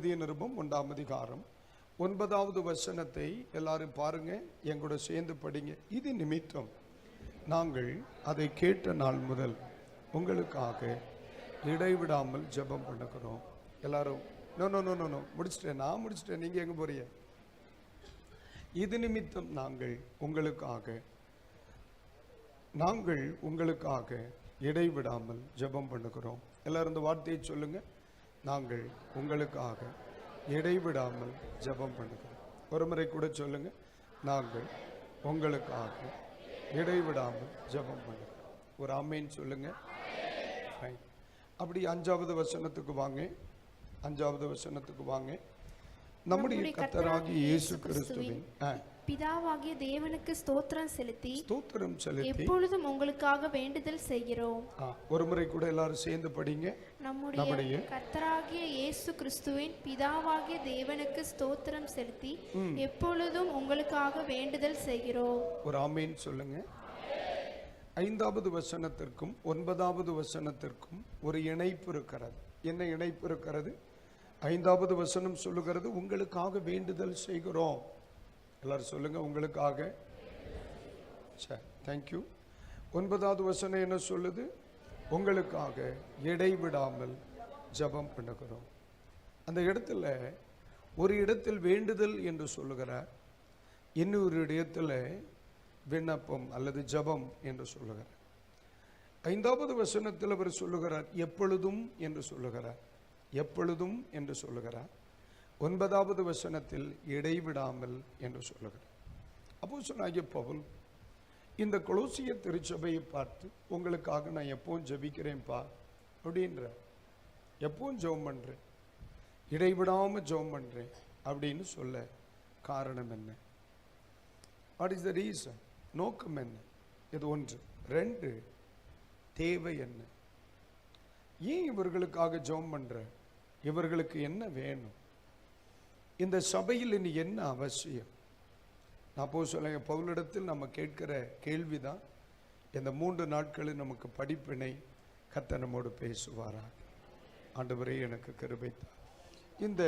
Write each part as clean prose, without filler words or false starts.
எழுதிய நிருபம் 1ஆம் அதிகாரம் 9வது வசனத்தை எல்லாரும் பாருங்க, எங்கூட சேர்ந்து படிங்க. இது நிமித்தம் நாங்கள் அதை கேட்ட நாள் முதல் உங்களுக்காக இடைவிடாமல் ஜெபம் பண்ணுகிறோம். எல்லாரும் no no no no no முடிச்சிட்டேன், நான் முடிச்சிட்டேன், நீங்க எங்க போறீங்க? இது நிமித்தம் நாங்கள் உங்களுக்காக இடைவிடாமல் ஜெபம் பண்ணுகிறோம். எல்லாரும் இந்த வார்த்தையை சொல்லுங்க. நாங்கள் உங்களுக்காக இடைவிடாமல் ஜெபம் பண்ணுகிறோம். ஒரு முறை கூட சொல்லுங்க. நாங்கள் உங்களுக்காக இடைவிடாமல் ஜெபம் பண்ணுகிறோம். ஒரு ஆமேன் சொல்லுங்க. அப்படி 5வது வசனத்துக்கு வாங்க. 5வது வசனத்துக்கு வாங்க. நம்முடைய கர்த்தராகிய இயேசு கிறிஸ்துவின் பிதாவாகிய தேவனுக்கு ஸ்தோத்திரம் செலுத்தி எப்பொழுதும் உங்களுக்காக வேண்டுதல் செய்கிறோம். ஒரு முறை கூட எல்லாரும் சேர்ந்து படிங்க. நம்முடைய கர்த்தராகிய இயேசு கிறிஸ்துவின் பிதாவாகிய தேவனுக்கு ஸ்தோத்திரம் செலுத்தி எப்பொழுதும் உங்களுக்காக வேண்டுதல் செய்கிறோம். ஒரு ஆமீன் சொல்லுங்க. 5வது வசனத்திற்கும் 9வது வசனத்திற்கும் ஒரு இணைப்பு இருக்கிறது. என்ன இணைப்பு இருக்கிறது? 5வது வசனம் சொல்லுகிறது உங்களுக்காக வேண்டுதல் செய்கிறோம். எல்லாரும் சொல்லுங்க, உங்களுக்காக. சரி, தேங்க்யூ. 9வது வசனம் என்ன சொல்லுது? உங்களுக்காக இடைவிடாமல் ஜெபம் பண்ணுகிறோம். அந்த இடத்துல ஒரு இடத்தில் வேண்டுதல் என்று சொல்லுகிறார், இன்னொரு இடத்துல விண்ணப்பம் அல்லது ஜெபம் என்று சொல்லுகிறார். 5வது வசனத்தில் அவர் சொல்லுகிறார் எப்பொழுதும் என்று சொல்லுகிறார், எப்பொழுதும் என்று சொல்லுகிறார். 9வது வசனத்தில் இடைவிடாமல் என்று சொல்லுகிறார். அப்போஸ்தலனாகிய பவுல் இந்த கொலோசிய திருச்சபையை பார்த்து உங்களுக்காக நான் எப்பவும் ஜெபிக்கிறேன்ப்பா அப்படின்ற, எப்பவும் ஜெபம் பண்றேன், இடைவிடாமல் ஜெபம் பண்றேன் அப்படின்னு சொல்ல காரணம் என்ன? What is the reason? நோக்கம் என்ன? இது ஒன்று. 2, தேவை என்ன? ஏன் இவர்களுக்காக ஜெபம் பண்ற? இவர்களுக்கு என்ன வேணும்? இந்த சபையில் இனி என்ன அவசியம்? அப்போஸ்தலனாகிய பவுலிடத்தில் நம்ம கேட்கிற கேள்விதான் இந்த 3 நாட்களில் நமக்கு படிப்பினை கர்த்தர் நம்மோடு பேசுவாராக. ஆண்டவரே எனக்கு கிருபை தார். இந்த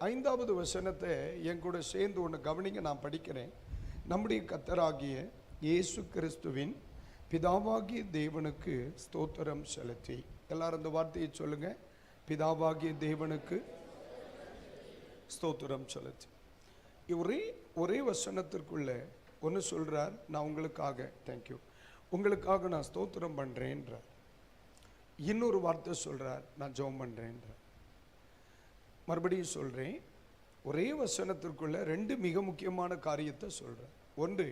5வது வசனத்தை என் கூட சேர்ந்து ஒன்று கவனிங்க, நான் படிக்கிறேன். நம்முடைய கர்த்தராகிய இயேசு கிறிஸ்துவின் பிதாவாகிய தேவனுக்கு ஸ்தோத்திரம் செலுத்தி. எல்லாரும் இந்த வார்த்தையை சொல்லுங்க. பிதாவாகிய தேவனுக்கு ஸ்தோத்திரம் செலுத்தி. ஒரே வசனத்திற்குள்ள ஒன்று சொல்றார், நான் உங்களுக்காக தேங்க்யூ, உங்களுக்காக நான் ஸ்தோத்திரம் பண்றேன்றார். இன்னொரு வார்த்தை சொல்றார், நான் ஜெபம் பண்றேன்றார். மறுபடியும் சொல்றேன், ஒரே வசனத்திற்குள்ள 2 மிக முக்கியமான காரியத்தை சொல்றார். ஒன்று,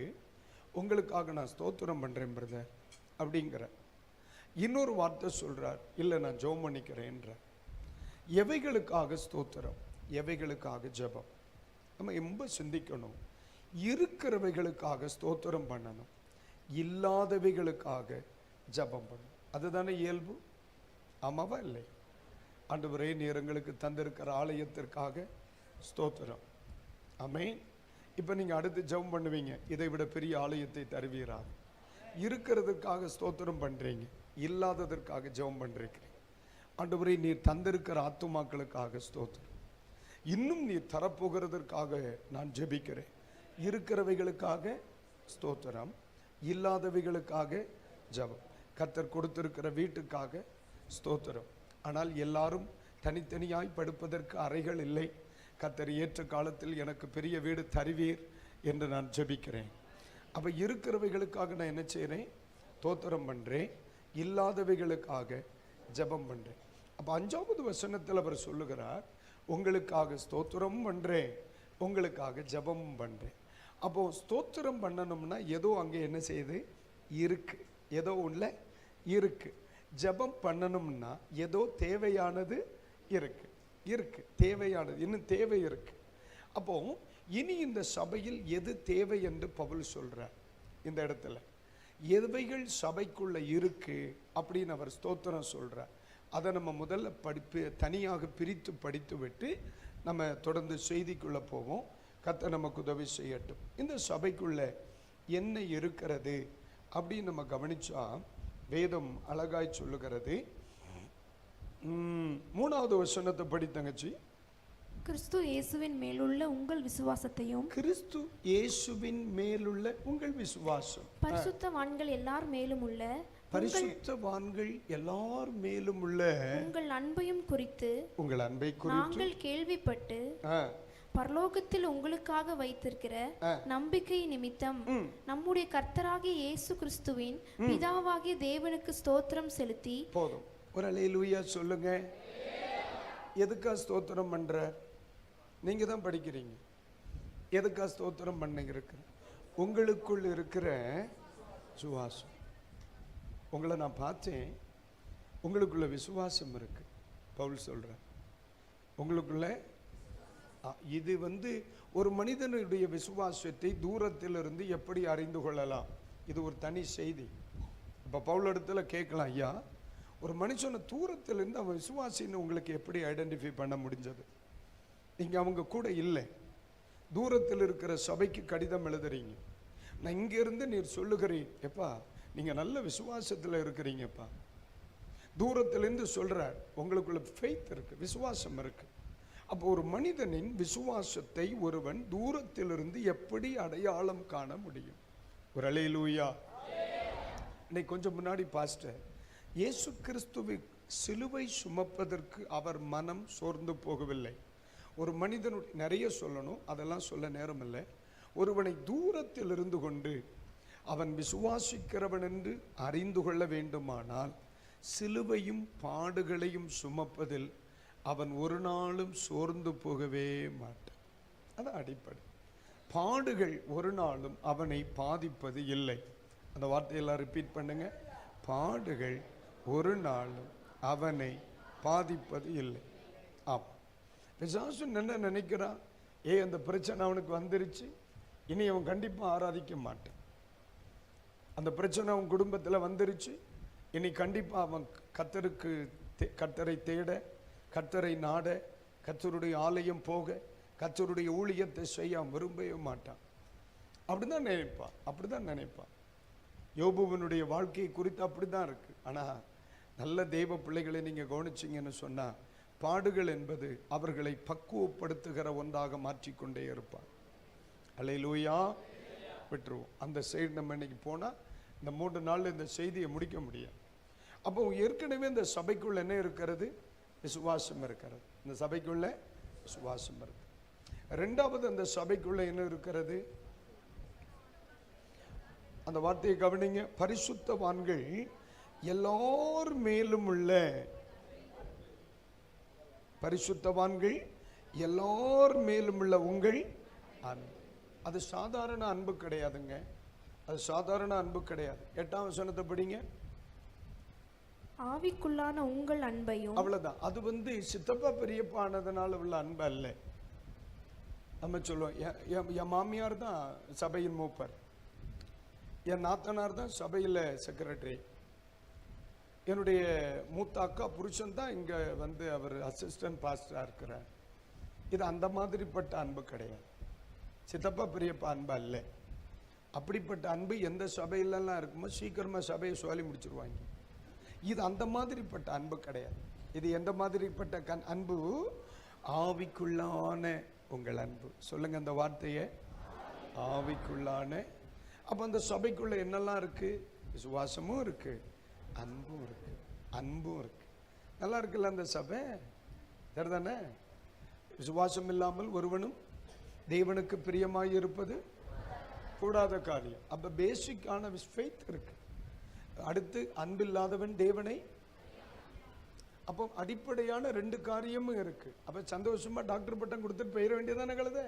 உங்களுக்காக நான் ஸ்தோத்திரம் பண்றேன் பிரதர் அப்படிங்கிற. இன்னொரு வார்த்தை சொல்றார், இல்லை நான் ஜெபம் பண்ணிக்கிறேன்றார். எவைகளுக்காக ஸ்தோத்திரம், எவைகளுக்காக ஜெபம்? நம்ம ரொம்ப சிந்திக்கணும். இருக்கிறவைகளுக்காக ஸ்தோத்திரம் பண்ணணும், இல்லாதவைகளுக்காக ஜெபம் பண்ணணும். அதுதானே இயல்பு, ஆமாவா இல்லை? ஆண்டவரே நீர் எங்களுக்கு தந்திருக்கிற ஆலயத்திற்காக ஸ்தோத்திரம், ஆமென். இப்போ நீங்கள் அடுத்து ஜெபம் பண்ணுவீங்க, இதை விட பெரிய ஆலயத்தை தருவீராக. இருக்கிறதுக்காக ஸ்தோத்திரம் பண்ணுறீங்க, இல்லாததற்காக ஜெபம் பண்ணுறீங்க. ஆண்டவரே நீர் தந்திருக்கிற ஆத்துமாக்களுக்காக ஸ்தோத்திரம், இன்னும் நீர் தரப்போகிறதற்காக நான் ஜெபிக்கிறேன். இருக்கிறவைகளுக்காக ஸ்தோத்திரம், இல்லாதவைகளுக்காக ஜெபம். கர்த்தர் கொடுத்திருக்கிற வீட்டுக்காக ஸ்தோத்திரம். ஆனால் எல்லாரும் தனித்தனியாய் படுப்பதற்கு அறைகள் இல்லை. கர்த்தர் ஏற்ற காலத்தில் எனக்கு பெரிய வீடு தருவீர் என்று நான் ஜெபிக்கிறேன். அப்போ இருக்கிறவைகளுக்காக நான் என்ன செய்கிறேன்? ஸ்தோத்திரம் பண்ணுறேன். இல்லாதவைகளுக்காக ஜெபம் பண்ணுறேன். அப்போ 5வது வசனத்தில் அவர் சொல்லுகிறார், உங்களுக்காக ஸ்தோத்திரம் பண்றேன், உங்களுக்காக ஜெபம் பண்றேன். அப்போ ஸ்தோத்திரம் பண்ணணும்னா ஏதோ அங்கே என்ன செய்யுது? இருக்கு, ஏதோ உள்ள இருக்கு. ஜெபம் பண்ணணும்னா ஏதோ தேவையானது இருக்கு, இருக்கு தேவையானது, இன்னும் தேவை இருக்கு. அப்போ இனி இந்த சபையில் எது தேவை என்று பவுல் சொல்றார். இந்த இடத்துல எவைகள் சபைக்குள்ள இருக்கு அப்படின்னு அவர் ஸ்தோத்திரம் சொல்றார். அதை நம்ம முதல்ல தனியாக பிரித்து படித்து விட்டு நம்ம தொடர்ந்து செய்திக்குள்ள போவோம். கர்த்தர் நமக்கு உதவி செய்யட்டும். இந்த சபைக்குள்ள என்ன இருக்கிறது அப்படின்னு நம்ம கவனிச்சா வேதம் அழகாய் சொல்லுகிறது. 3வது வசனத்தை படி தங்கச்சி. கிறிஸ்து இயேசுவின் மேலுள்ள உங்கள் விசுவாசத்தையும் கிறிஸ்து இயேசுவின் மேலுள்ள உங்கள் விசுவாசம், பரிசுத்தவான்கள் எல்லார் மேலும் உள்ள பரிசுத்தவான்கள் எல்லார் மேலும் உள்ள உங்கள் அன்பையும் குறித்து உங்கள் அன்பை குறித்து நாங்கள் கேள்விப்பட்டு பரலோகத்தில் உங்களுக்காக வைத்திருக்கிற நம்பிக்கை நிமித்தம் நம்முடைய கர்த்தராகிய இயேசு கிறிஸ்துவின் பிதாவாகிய தேவனுக்கு ஸ்தோத்திரம் செலுத்தி. போதும், ஒரு அல்லேலூயா சொல்லுங்க. எதுக்கா ஸ்தோத்திரம் பண்ற? நீங்க தான் படிக்கிறீங்க. எதுக்கா ஸ்தோத்திரம் பண்ண இருக்கிற? உங்களுக்குள் இருக்கிற விசுவாசம். உங்களை நான் பார்த்தேன், உங்களுக்குள்ள விசுவாசம் இருக்கு. பவுல் சொல்ற உங்களுக்குள்ள இது ஒரு மனிதனுடைய விசுவாசத்தை தூரத்திலிருந்து எப்படி அறிந்து கொள்ளலாம்? இது ஒரு தனி செய்தி. இப்போ பவுல் இடத்துல கேட்கலாம், ஐயா ஒரு மனுஷனை தூரத்திலிருந்து அவன் விசுவாசின்னு உங்களுக்கு எப்படி ஐடென்டிஃபை பண்ண முடிஞ்சது? நீங்கள் அவங்க கூட இல்லை, தூரத்தில் இருக்கிற சபைக்கு கடிதம் எழுதுறீங்க. நான் இங்கேருந்து நீர் சொல்லுகிறேன், எப்பா நீங்கள் நல்ல விசுவாசத்தில் இருக்கிறீங்கப்பா. தூரத்திலிருந்து சொல்கிறார், உங்களுக்குள்ள ஃபெய்த் இருக்குது, விசுவாசம் இருக்குது. அப்போ ஒரு மனிதனின் விசுவாசத்தை ஒருவன் தூரத்திலிருந்து எப்படி அடையாளம் காண முடியும்? ஒரு அல்லேலூயா. இன்னைக்கு கொஞ்சம் முன்னாடி பாஸ்டர், இயேசு கிறிஸ்துவை சிலுவை சுமப்பதற்கு அவர் மனம் சோர்ந்து போகவில்லை. ஒரு மனிதனுடைய நிறைய சொல்லணும், அதெல்லாம் சொல்ல நேரம் இல்லை. ஒருவனை தூரத்தில் இருந்து கொண்டு அவன் விசுவாசிக்கிறவன் என்று அறிந்து கொள்ள வேண்டுமானால் சிலுவையும் பாடுகளையும் சுமப்பதில் அவன் ஒரு நாளும் சோர்ந்து போகவே மாட்டான். அது அடிப்படை. பாடுகள் ஒரு நாளும் அவனை பாதிப்பது இல்லை. அந்த வார்த்தையெல்லாம் ரிப்பீட் பண்ணுங்க. பாடுகள் ஒரு நாளும் அவனை பாதிப்பது இல்லை. ஆமாம், பிசாசு என்ன நினைக்கிறான்? அந்த பிரச்சனை அவனுக்கு வந்துருச்சு, இனி அவன் கண்டிப்பாக ஆராதிக்க மாட்டான். அந்த பிரச்சனை அவன் குடும்பத்தில் வந்துருச்சு, இனி கண்டிப்பாக அவன் கர்த்தரை தேட, கர்த்தரை நாட, கர்த்தருடைய ஆலயம் போக, கர்த்தருடைய ஊழியத்தை செய்ய விரும்பவே மாட்டான். அப்படிதான் நினைப்பான். யோபுவனுடைய வாழ்க்கையை குறித்து அப்படிதான் இருக்கு. ஆனால் நல்ல தெய்வ பிள்ளைகளை நீங்கள் கவனிச்சிங்கன்னு சொன்னால், பாடுகள் என்பது அவர்களை பக்குவப்படுத்துகிற ஒன்றாக மாற்றிக்கொண்டே இருப்பார். அல்லேலூயா. விட்டுருவோம் அந்த சைடு. நம்ம இன்னைக்கு போனால் இந்த 3 நாளில் இந்த செய்தியை முடிக்க முடியும். அப்போ ஏற்கனவே இந்த சபைக்குள்ள என்ன இருக்கிறது? விசுவாசம் இருக்கிறது. இந்த சபைக்குள்ள விசுவாசம் இருக்கு. ரெண்டாவது, அந்த சபைக்குள்ள என்ன இருக்கிறது? அந்த வார்த்தையை கவனிங்க. பரிசுத்தவான்கள் எல்லார் மேலும் உள்ள, பரிசுத்தவான்கள் எல்லார் மேலும் உள்ள உங்கள் அன்பு. அது சாதாரண அன்பு கிடையாதுங்க. அது சாதாரண அன்பு கிடையாது. 8ஆம் வசனத்தை படிங்க. ஆவிக்குள்ளான உங்கள் அன்பையும். அவ்வளவுதான். அது சித்தப்பா பெரியப்பா ஆனதுனால உள்ள அன்பு அல்ல. நம்ம சொல்லுவோம், என் மாமியார் தான் சபையின் மூப்பர், என் நாத்தனார் தான் சபையில் செக்ரட்டரி, என்னுடைய மூத்த அக்கா புருஷன் தான் இங்கே அவர் அசிஸ்டன்ட் பாஸ்டராக இருக்கிறார். இது அந்த மாதிரிப்பட்ட அன்பு கிடையாது. சித்தப்பா பெரியப்பா அன்பு அல்ல. அப்படிப்பட்ட அன்பு எந்த சபையிலெல்லாம் இருக்குமோ சீக்கிரமாக சபையை சொல்லி முடிச்சிருவாங்க. இது அந்த மாதிரிப்பட்ட அன்பு கிடையாது. இது எந்த மாதிரிப்பட்ட அன்பு? ஆவிக்குள்ளான உங்கள் அன்பு. சொல்லுங்க அந்த வார்த்தையை, ஆவிக்குள்ளான. அப்போ அந்த சபைக்குள்ள என்னெல்லாம் இருக்கு? விசுவாசமும் இருக்கு, அன்பும் இருக்கு. நல்லா இருக்குல்ல அந்த சபை? சரிதானே? விசுவாசம் இல்லாமல் ஒருவனும் தேவனுக்கு பிரியமாய் இருப்பது கூடாத காரியம். அப்ப பேசிக்கான ஃபெய்த் இருக்கு. அடுத்து, அன்பில்லாதவன் தேவனை. அப்போ அடிப்படையான 2 காரியமும் இருக்கு. அப்ப சந்தோஷமா டாக்டர் பட்டம் கொடுத்துட்டு போயிட வேண்டியதானே கழுத?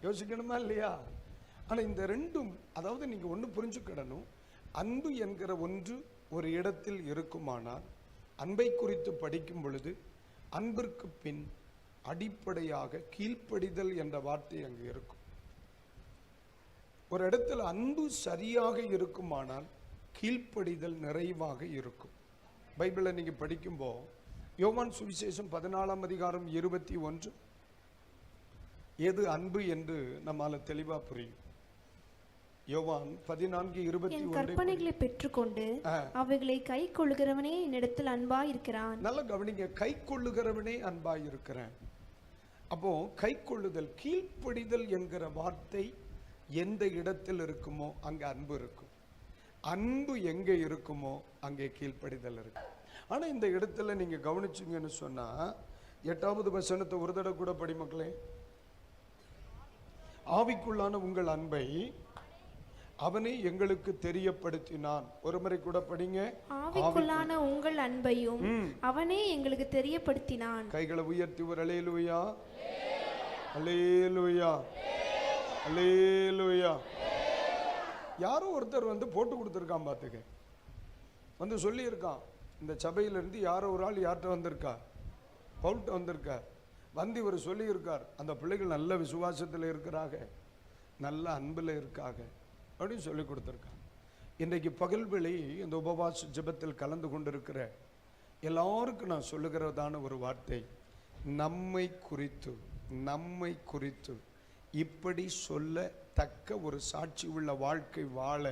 யோசிக்கணுமா இல்லையா? ஆனா இந்த 2ம், அதாவது நீங்க ஒன்று புரிஞ்சுக்கிடணும். அன்பு என்கிற ஒன்று ஒரு இடத்தில் இருக்குமானால், அன்பை குறித்து படிக்கும் பொழுது அன்பிற்கு பின் அடிப்படையாக கீழ்ப்படிதல் என்ற வார்த்தை அங்கு இருக்கும். ஒரு இடத்துல அன்பு சரியாக இருக்குமானால் கீழ்ப்படிதல் நிறைவாக இருக்கும். பைபிளை நீங்க படிக்கும்போது யோவான் சுவிசேஷம் 14ஆம் அதிகாரம் 21 எது அன்பு என்று நம்மால தெளிவா புரியும். யோவான் 14:21 கற்பனைகளை பெற்றுக்கொண்டு அவைகளை கை கொள்ளுகிறவனே என்னிடத்தில் அன்பாய் இருக்கிறான். நல்ல கவனிங்க. கை கொள்ளுகிறவனே அன்பாய் இருக்கிறான். அப்போ கை கொள்ளுதல், கீழ்ப்படிதல் என்கிற வார்த்தை எந்த இடத்தில் இருக்குமோ அங்கே அன்பு இருக்கும். அன்பு எங்கே இருக்குமோ அங்கே கீழ்ப்படிதல் இருக்கும். ஆனால் இந்த இடத்துல நீங்கள் கவனிச்சிங்கன்னு சொன்னால் 8வது வசனத்தை ஒரு தடவை கூட படி மக்களே. ஆவிக்குள்ளான உங்கள் அன்பை அவனே எங்களுக்கு தெரியப்படுத்தினான். ஒரு முறை கூட படிங்க. ஆவிக்குள்ளான உங்கள் அன்பையும் அவனே எங்களுக்கு தெரியப்படுத்தினான். கைகளை உயர்த்தி ஒரு அல்லேலூயா, அல்லேலூயா, அல்லேலூயா. யாரோ ஒருத்தர் வந்து போட்டு கொடுத்துருக்கான் பார்த்துக்க, வந்து சொல்லியிருக்கான். இந்த சபையிலிருந்து யாரோ ஒரு ஆள் யார்கிட்ட வந்திருக்கா, பவுல்ட்ட வந்திருக்கார். வந்து இவர் சொல்லியிருக்கார், அந்த பிள்ளைகள் நல்ல விசுவாசத்தில் இருக்கிறாங்க, நல்ல அன்பில் இருக்காங்க அப்படின்னு சொல்லி கொடுத்துருக்காங்க. இன்றைக்கு பகல்வெளி இந்த உபவாச ஜெபத்தில் கலந்து கொண்டிருக்கிற எல்லாருக்கும் நான் சொல்லுகிறதான ஒரு வார்த்தை, நம்மை குறித்து இப்படி சொல்ல தக்க ஒரு சாட்சி உள்ள வாழ்க்கை வாழ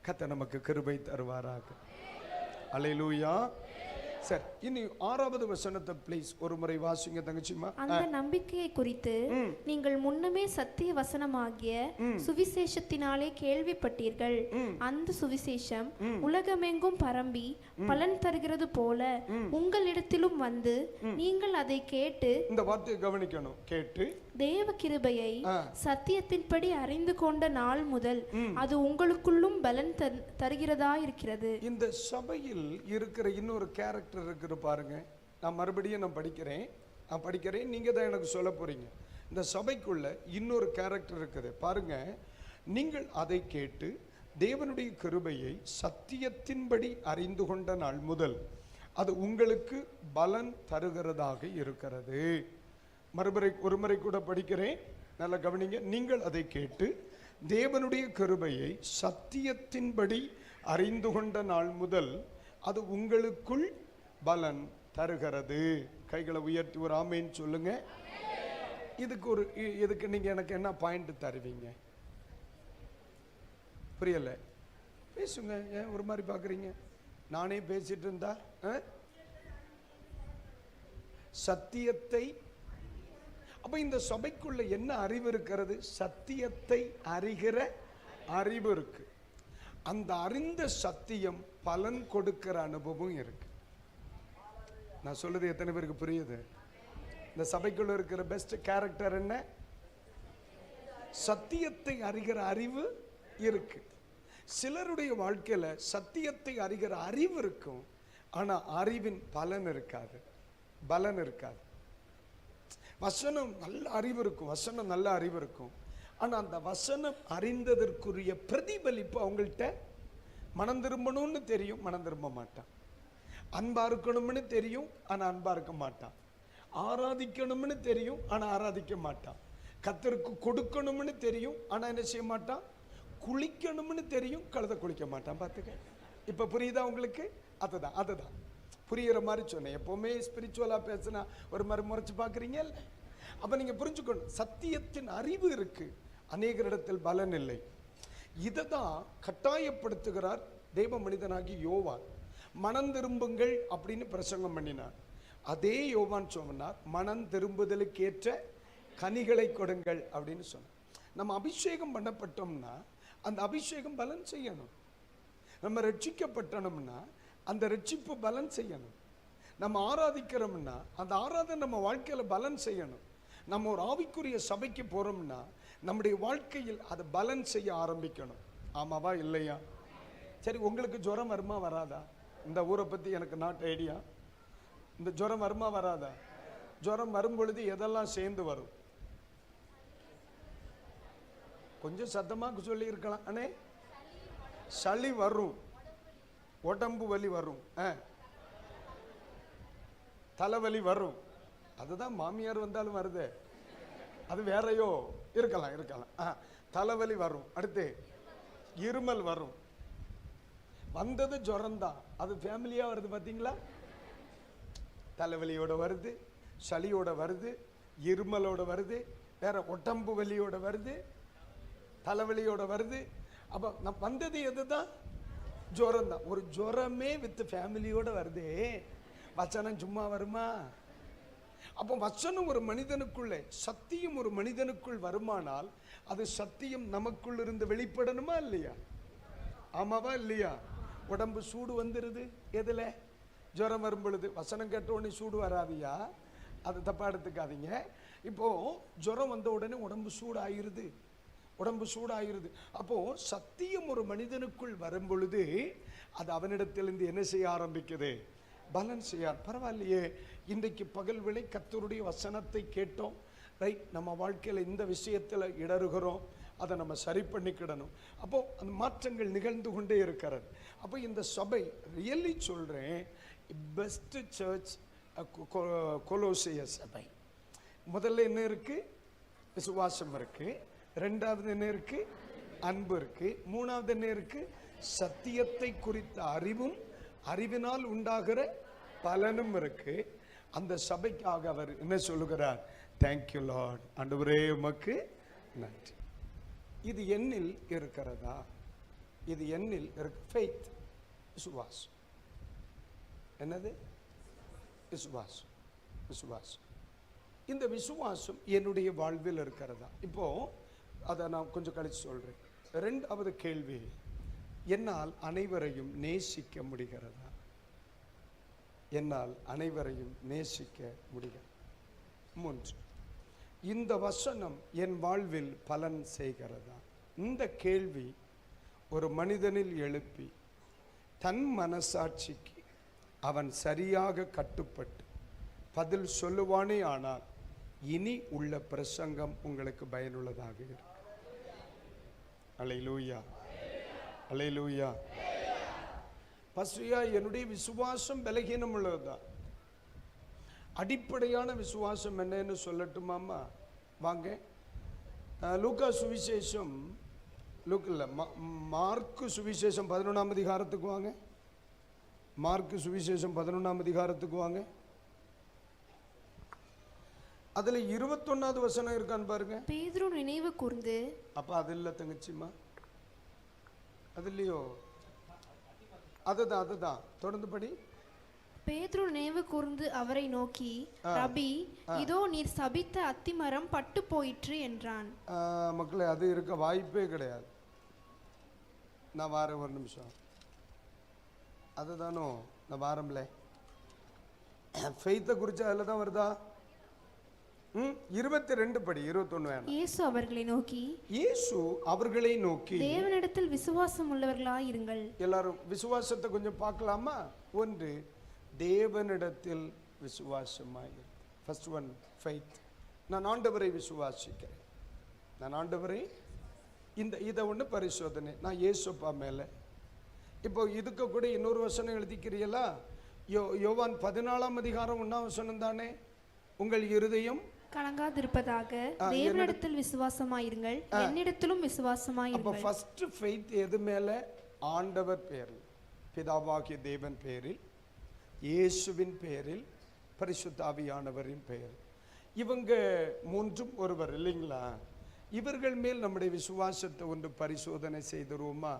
கர்த்தர் நமக்கு கிருபை தருவாராக. அல்லேலூயா. சரி, இனி 6வது வசனத்தை ப்ளீஸ் ஒரு முறை வாசிங்க தங்கச்சிமா. அந்த நம்பிக்கையை குறித்து நீங்கள் முன்னமே சத்திய வசனமாகிய சுவிசேஷத்தினாலே கேள்விப்பட்டீர்கள். அந்த சுவிசேஷம் உலகமெங்கும் பரம்பி பலன் தருகிறது போல உங்களிடத்திலும் வந்து நீங்கள் அதை கேட்டு, இந்த வார்த்தையை கவனிக்கணும், கேட்டு தேவ கிருபையை சத்தியத்தின்படி அறிந்து கொண்ட நாள் முதல் அது உங்களுக்குள்ளும் பலன் தருகிறதா இருக்கிறது. இந்த சபையில் இருக்கிற இன்னொரு கேரக்டர் இருக்கிற பாருங்க. நான் மறுபடியும் படிக்கிறேன், நீங்க தான் எனக்கு சொல்ல போறீங்க. இந்த சபைக்குள்ள இன்னொரு கேரக்டர் இருக்குது பாருங்க. நீங்கள் அதை கேட்டு தேவனுடைய கிருபையை சத்தியத்தின்படி அறிந்து கொண்ட நாள் முதல் அது உங்களுக்கு பலன் தருகிறதாக இருக்கிறது. ஒரு முறை கூட படிக்கிறேன், நல்லா கவனிங்க. நீங்கள் அதை கேட்டு தேவனுடைய கிருபையை சத்தியத்தின்படி அறிந்து கொண்ட நாள் முதல் அது உங்களுக்குள் பலன் தருகிறது. கைகளை உயர்த்தி ஒரு ஆமேன்னு சொல்லுங்க. இதுக்கு நீங்க எனக்கு என்ன பாயிண்ட் தருவீங்க? புரியல, பேசுங்க. ஏன் ஒரு மாதிரி பாக்குறீங்க? நானே பேசிட்டு இருந்தா சத்தியத்தை, அப்ப இந்த சபைக்குள்ள என்ன அறிவு இருக்கிறது? சத்தியத்தை அறிகிற அறிவு இருக்கு. அந்த அறிந்த சத்தியம் பலன் கொடுக்கிற அனுபவம் இருக்கு. நான் சொல்றது எத்தனை பேருக்கு புரியுது? இந்த சபைக்குள்ள இருக்கிற பெஸ்ட் கேரக்டர் என்ன? சத்தியத்தை அறிகிற அறிவு இருக்கு. சிலருடைய வாழ்க்கையில சத்தியத்தை அறிகிற அறிவு இருக்கும், ஆனா அறிவின் பலன் இருக்காது, பலன் இருக்காது. வசனம் நல்ல அறிவு இருக்கும், ஆனா அந்த வசனம் அறிந்ததற்குரிய பிரதிபலிப்பு அவங்கள்ட்ட மனம் திரும்பணும்னு தெரியும், மனம் திரும்ப மாட்டான். அன்பா இருக்கணும்னு தெரியும், ஆனா அன்பா இருக்க மாட்டான். ஆராதிக்கணும்னு தெரியும், ஆனா ஆராதிக்க மாட்டான். கர்த்தருக்கு கொடுக்கணும்னு தெரியும், ஆனா என்ன செய்ய மாட்டான்? குளிக்கணும்னு தெரியும், கழுத குளிக்க மாட்டான். பார்த்துக்க, இப்ப புரியுதா உங்களுக்கு? அதுதான் புரியுற மாதிரி சொன்னேன். எப்பவுமே ஸ்பிரிச்சுவலா பேசினா ஒரு மாதிரி முறைச்சு பாக்குறீங்க. அப்ப நீங்க புரிஞ்சுக்கணும், சத்தியத்தின் அறிவு இருக்கு, அநேகரிடத்தில் பலன் இல்லை. இததான் கட்டாயப்படுத்துகிறார் தெய்வ மனிதனாகி யோவான். மனம் திரும்புங்கள் அப்படின்னு பிரசங்கம் பண்ணினார். அதே யோவான் சொன்னார், மனம் திரும்புதலுக்கேற்ற கனிகளை கொடுங்கள் அப்படின்னு சொன்னார். நம்ம அபிஷேகம் பண்ணப்பட்டோம்னா அந்த அபிஷேகம் பலன் செய்யணும். நம்ம ரட்சிக்கப்பட்டோம்னா அந்த ரட்சிப்பு பலன் செய்யணும். நம்ம ஆராதிக்கிறோம்னா அந்த ஆராதனை நம்ம வாழ்க்கையில பலன் செய்யணும். நம்ம ஒரு ஆவிக்குரிய சபைக்கு போறோம்னா நம்முடைய வாழ்க்கையில் அது பலன் செய்ய ஆரம்பிக்கணும். ஆமாவா இல்லையா? சரி, உங்களுக்கு ஜுரம் வருமா வராதா? இந்த ஊரை பத்தி எனக்கு நாட் ஐடியா. இந்த ஜுரம் வருமா வராதா? ஜுரம் வரும் பொழுது எதெல்லாம் சேர்ந்து வரும்? கொஞ்சம் சத்தமாக சொல்லி இருக்கலாம். அண்ணே, சளி வரும், உடம்பு வலி வரும், தலைவலி வரும். அதுதான் மாமியார் வந்தாலும் வருது, அது வேறையோ இருக்கலாம். தலைவலி வரும், அடுத்து இருமல் வரும். வந்தது ஜுரம்தான், அது ஃபேமிலியா வருது. பார்த்தீங்களா? தலைவலியோட வருது, சளியோட வருது, இருமலோட வருது, வேற உடம்பு வலியோட வருது, தலைவலியோட வருது. அப்ப வந்தது எதுதான்? ஜுரம் தான். ஒரு ஜுரமே வித் ஃபேமிலியோட வருது. வச்சனம் சும்மா வருமா? அப்போ வசனம் ஒரு மனிதனுக்குள்ளே, சத்தியம் ஒரு மனிதனுக்குள் வருமானால் அது சத்தியம் நமக்குள் இருந்து வெளிப்படணுமா இல்லையா? ஆமாவா இல்லையா? உடம்பு சூடு வந்துருது, எதுல? ஜுரம் வரும் பொழுது. வசனம் கேட்ட உடனே சூடு வராதியா, அது தப்பா எடுத்துக்காதீங்க. இப்போ ஜுரம் வந்த உடனே உடம்பு சூடாயிருது, உடம்பு சூடாயிருது. அப்போ சத்தியம் ஒரு மனிதனுக்குள் வரும் பொழுது அது அவனிடத்திலிருந்து என்ன செய்ய ஆரம்பிக்குது? பலன் செய்ய. பரவாயில்லையே, இன்றைக்கு பகல் வேளை கர்த்தருடைய வசனத்தை கேட்டோம், ரைட். நம்ம வாழ்க்கையில் இந்த விஷயத்தில் இடறுகிறோம், அதை நம்ம சரி பண்ணிக்கிடணும். அப்போ அந்த மாற்றங்கள் நிகழ்ந்து கொண்டே இருக்கிறது. அப்போ இந்த சபை ரியலி சொல்றேன், பெஸ்ட் சர்ச் கொலோசிய சபை. முதல்ல என்ன இருக்கு? விசுவாசம் இருக்கு. ரெண்டாவது என்ன இருக்கு? அன்பு இருக்கு. மூணாவது என்ன இருக்கு? சத்தியத்தை குறித்த அறிவும் அறிவினால் உண்டாகிற பலனும் இருக்கு. அந்த சபைக்காக அவர் என்ன சொல்லுகிறார்? தேங்க்யூ லார்ட், ஆண்டவரே உமக்கு நன்றி. இது என்னில் இருக்கிறதா? இது என்னில் இருக்கு. ஃபெய்த், விசுவாசம். என்னது? விசுவாசம். விசுவாசம். இந்த விசுவாசம் என்னுடைய வாழ்வில் இருக்கிறதா? இப்போ அதை நான் கொஞ்சம் கழிச்சு சொல்றேன். ரெண்டாவது கேள்வி, என்னால் அனைவரையும் நேசிக்க முடிகிறதா? என்னால் அனைவரையும் நேசிக்க முடிகிறது. மூன்று, இந்த வசனம் என் வாழ்வில் பலன் செய்கிறதா? இந்த கேள்வி ஒரு மனிதனில் எழுப்பி தன் மனசாட்சிக்கு அவன் சரியாக கட்டுப்பட்டு பதில் சொல்லுவானே ஆனால் இனி உள்ள பிரசங்கம் உங்களுக்கு பயனுள்ளதாக இருக்கும். அல்லேலூயா, அல்லேலூயா. பஸ்ரியா, என்னுடைய விசுவாசம் பலகீனம் உள்ளதுதான். அடிப்படையான விசுவாசம் என்னன்னு சொல்லட்டுமாமா? வாங்க, லூக்கா சுவிசேஷம், மார்க்கு சுவிசேஷம் 11ஆம் அதிகாரத்துக்கு வாங்க. மார்க்கு சுவிசேஷம் 11ஆம் அதிகாரத்துக்கு வாங்க. அதுல 21வது வசனம் இருக்கான்னு பாருங்க. பேதுரு நினைவு கூர்ந்து. அப்ப அது இல்ல தங்கச்சிமா, அது இல்லையோ? அதுதான் தொடர்ந்து படி. பேதுரு நினைவு கூர்ந்து அவரை நோக்கி, ரபி, இதோ நீர் சபித்த அத்திமரம் பட்டு போயிற்று என்றான். மக்களே, அது இருக்க வாய்ப்பே கிடையாது. நான் வாரம் ஒரு நிமிஷம். அதுதானோ நான் வாரம்ல ஃபெய்த்தை குறித்து அதில் தான் வருதா? 22 படி, 21 வேணாம். இயேசு அவர்களை நோக்கி, இயேசு அவர்களை நோக்கி, தேவனிடத்தில் விசுவாசம் உள்ளவர்களாய் இருங்கள். எல்லாரும் விசுவாசத்தை கொஞ்சம் பார்க்கலாமா? ஒன்று, தேவனிடத்தில் விசுவாசமாய். First one, faith. நான் ஆண்டவரை விசுவாசிக்கிறேன். நான் ஆண்டவரை இதை ஒன்று பரிசோதனை. நான் இயேசுப்பா மேலே. இப்போ இதுக்கு கூட இன்னொரு வசனம் எழுதிக்கிறீங்களா? யோவான் 14ஆம் அதிகாரம் 1ஆம் வசனம் தானே? உங்கள் இருதயம் கலங்காதிருப்பதாக தேவனிடத்தில் விசுவாசமாயிருங்கள், என்னிடத்திலும் விசுவாசமாயிருங்கள். அப்ப ஃபர்ஸ்ட் ஃபெய்த் எது மேல? ஆண்டவர் பேரில், பிதாவாகிய தேவன் பேரில், இயேசுவின் பேரில், பரிசுத்த ஆவியானவரின் பெயர். இவங்க மூன்றும் ஒருவர் இல்லைங்களா? இவர்கள் மேல் நம்முடைய விசுவாசத்தை ஒன்று பரிசோதனை செய்துருவோமா?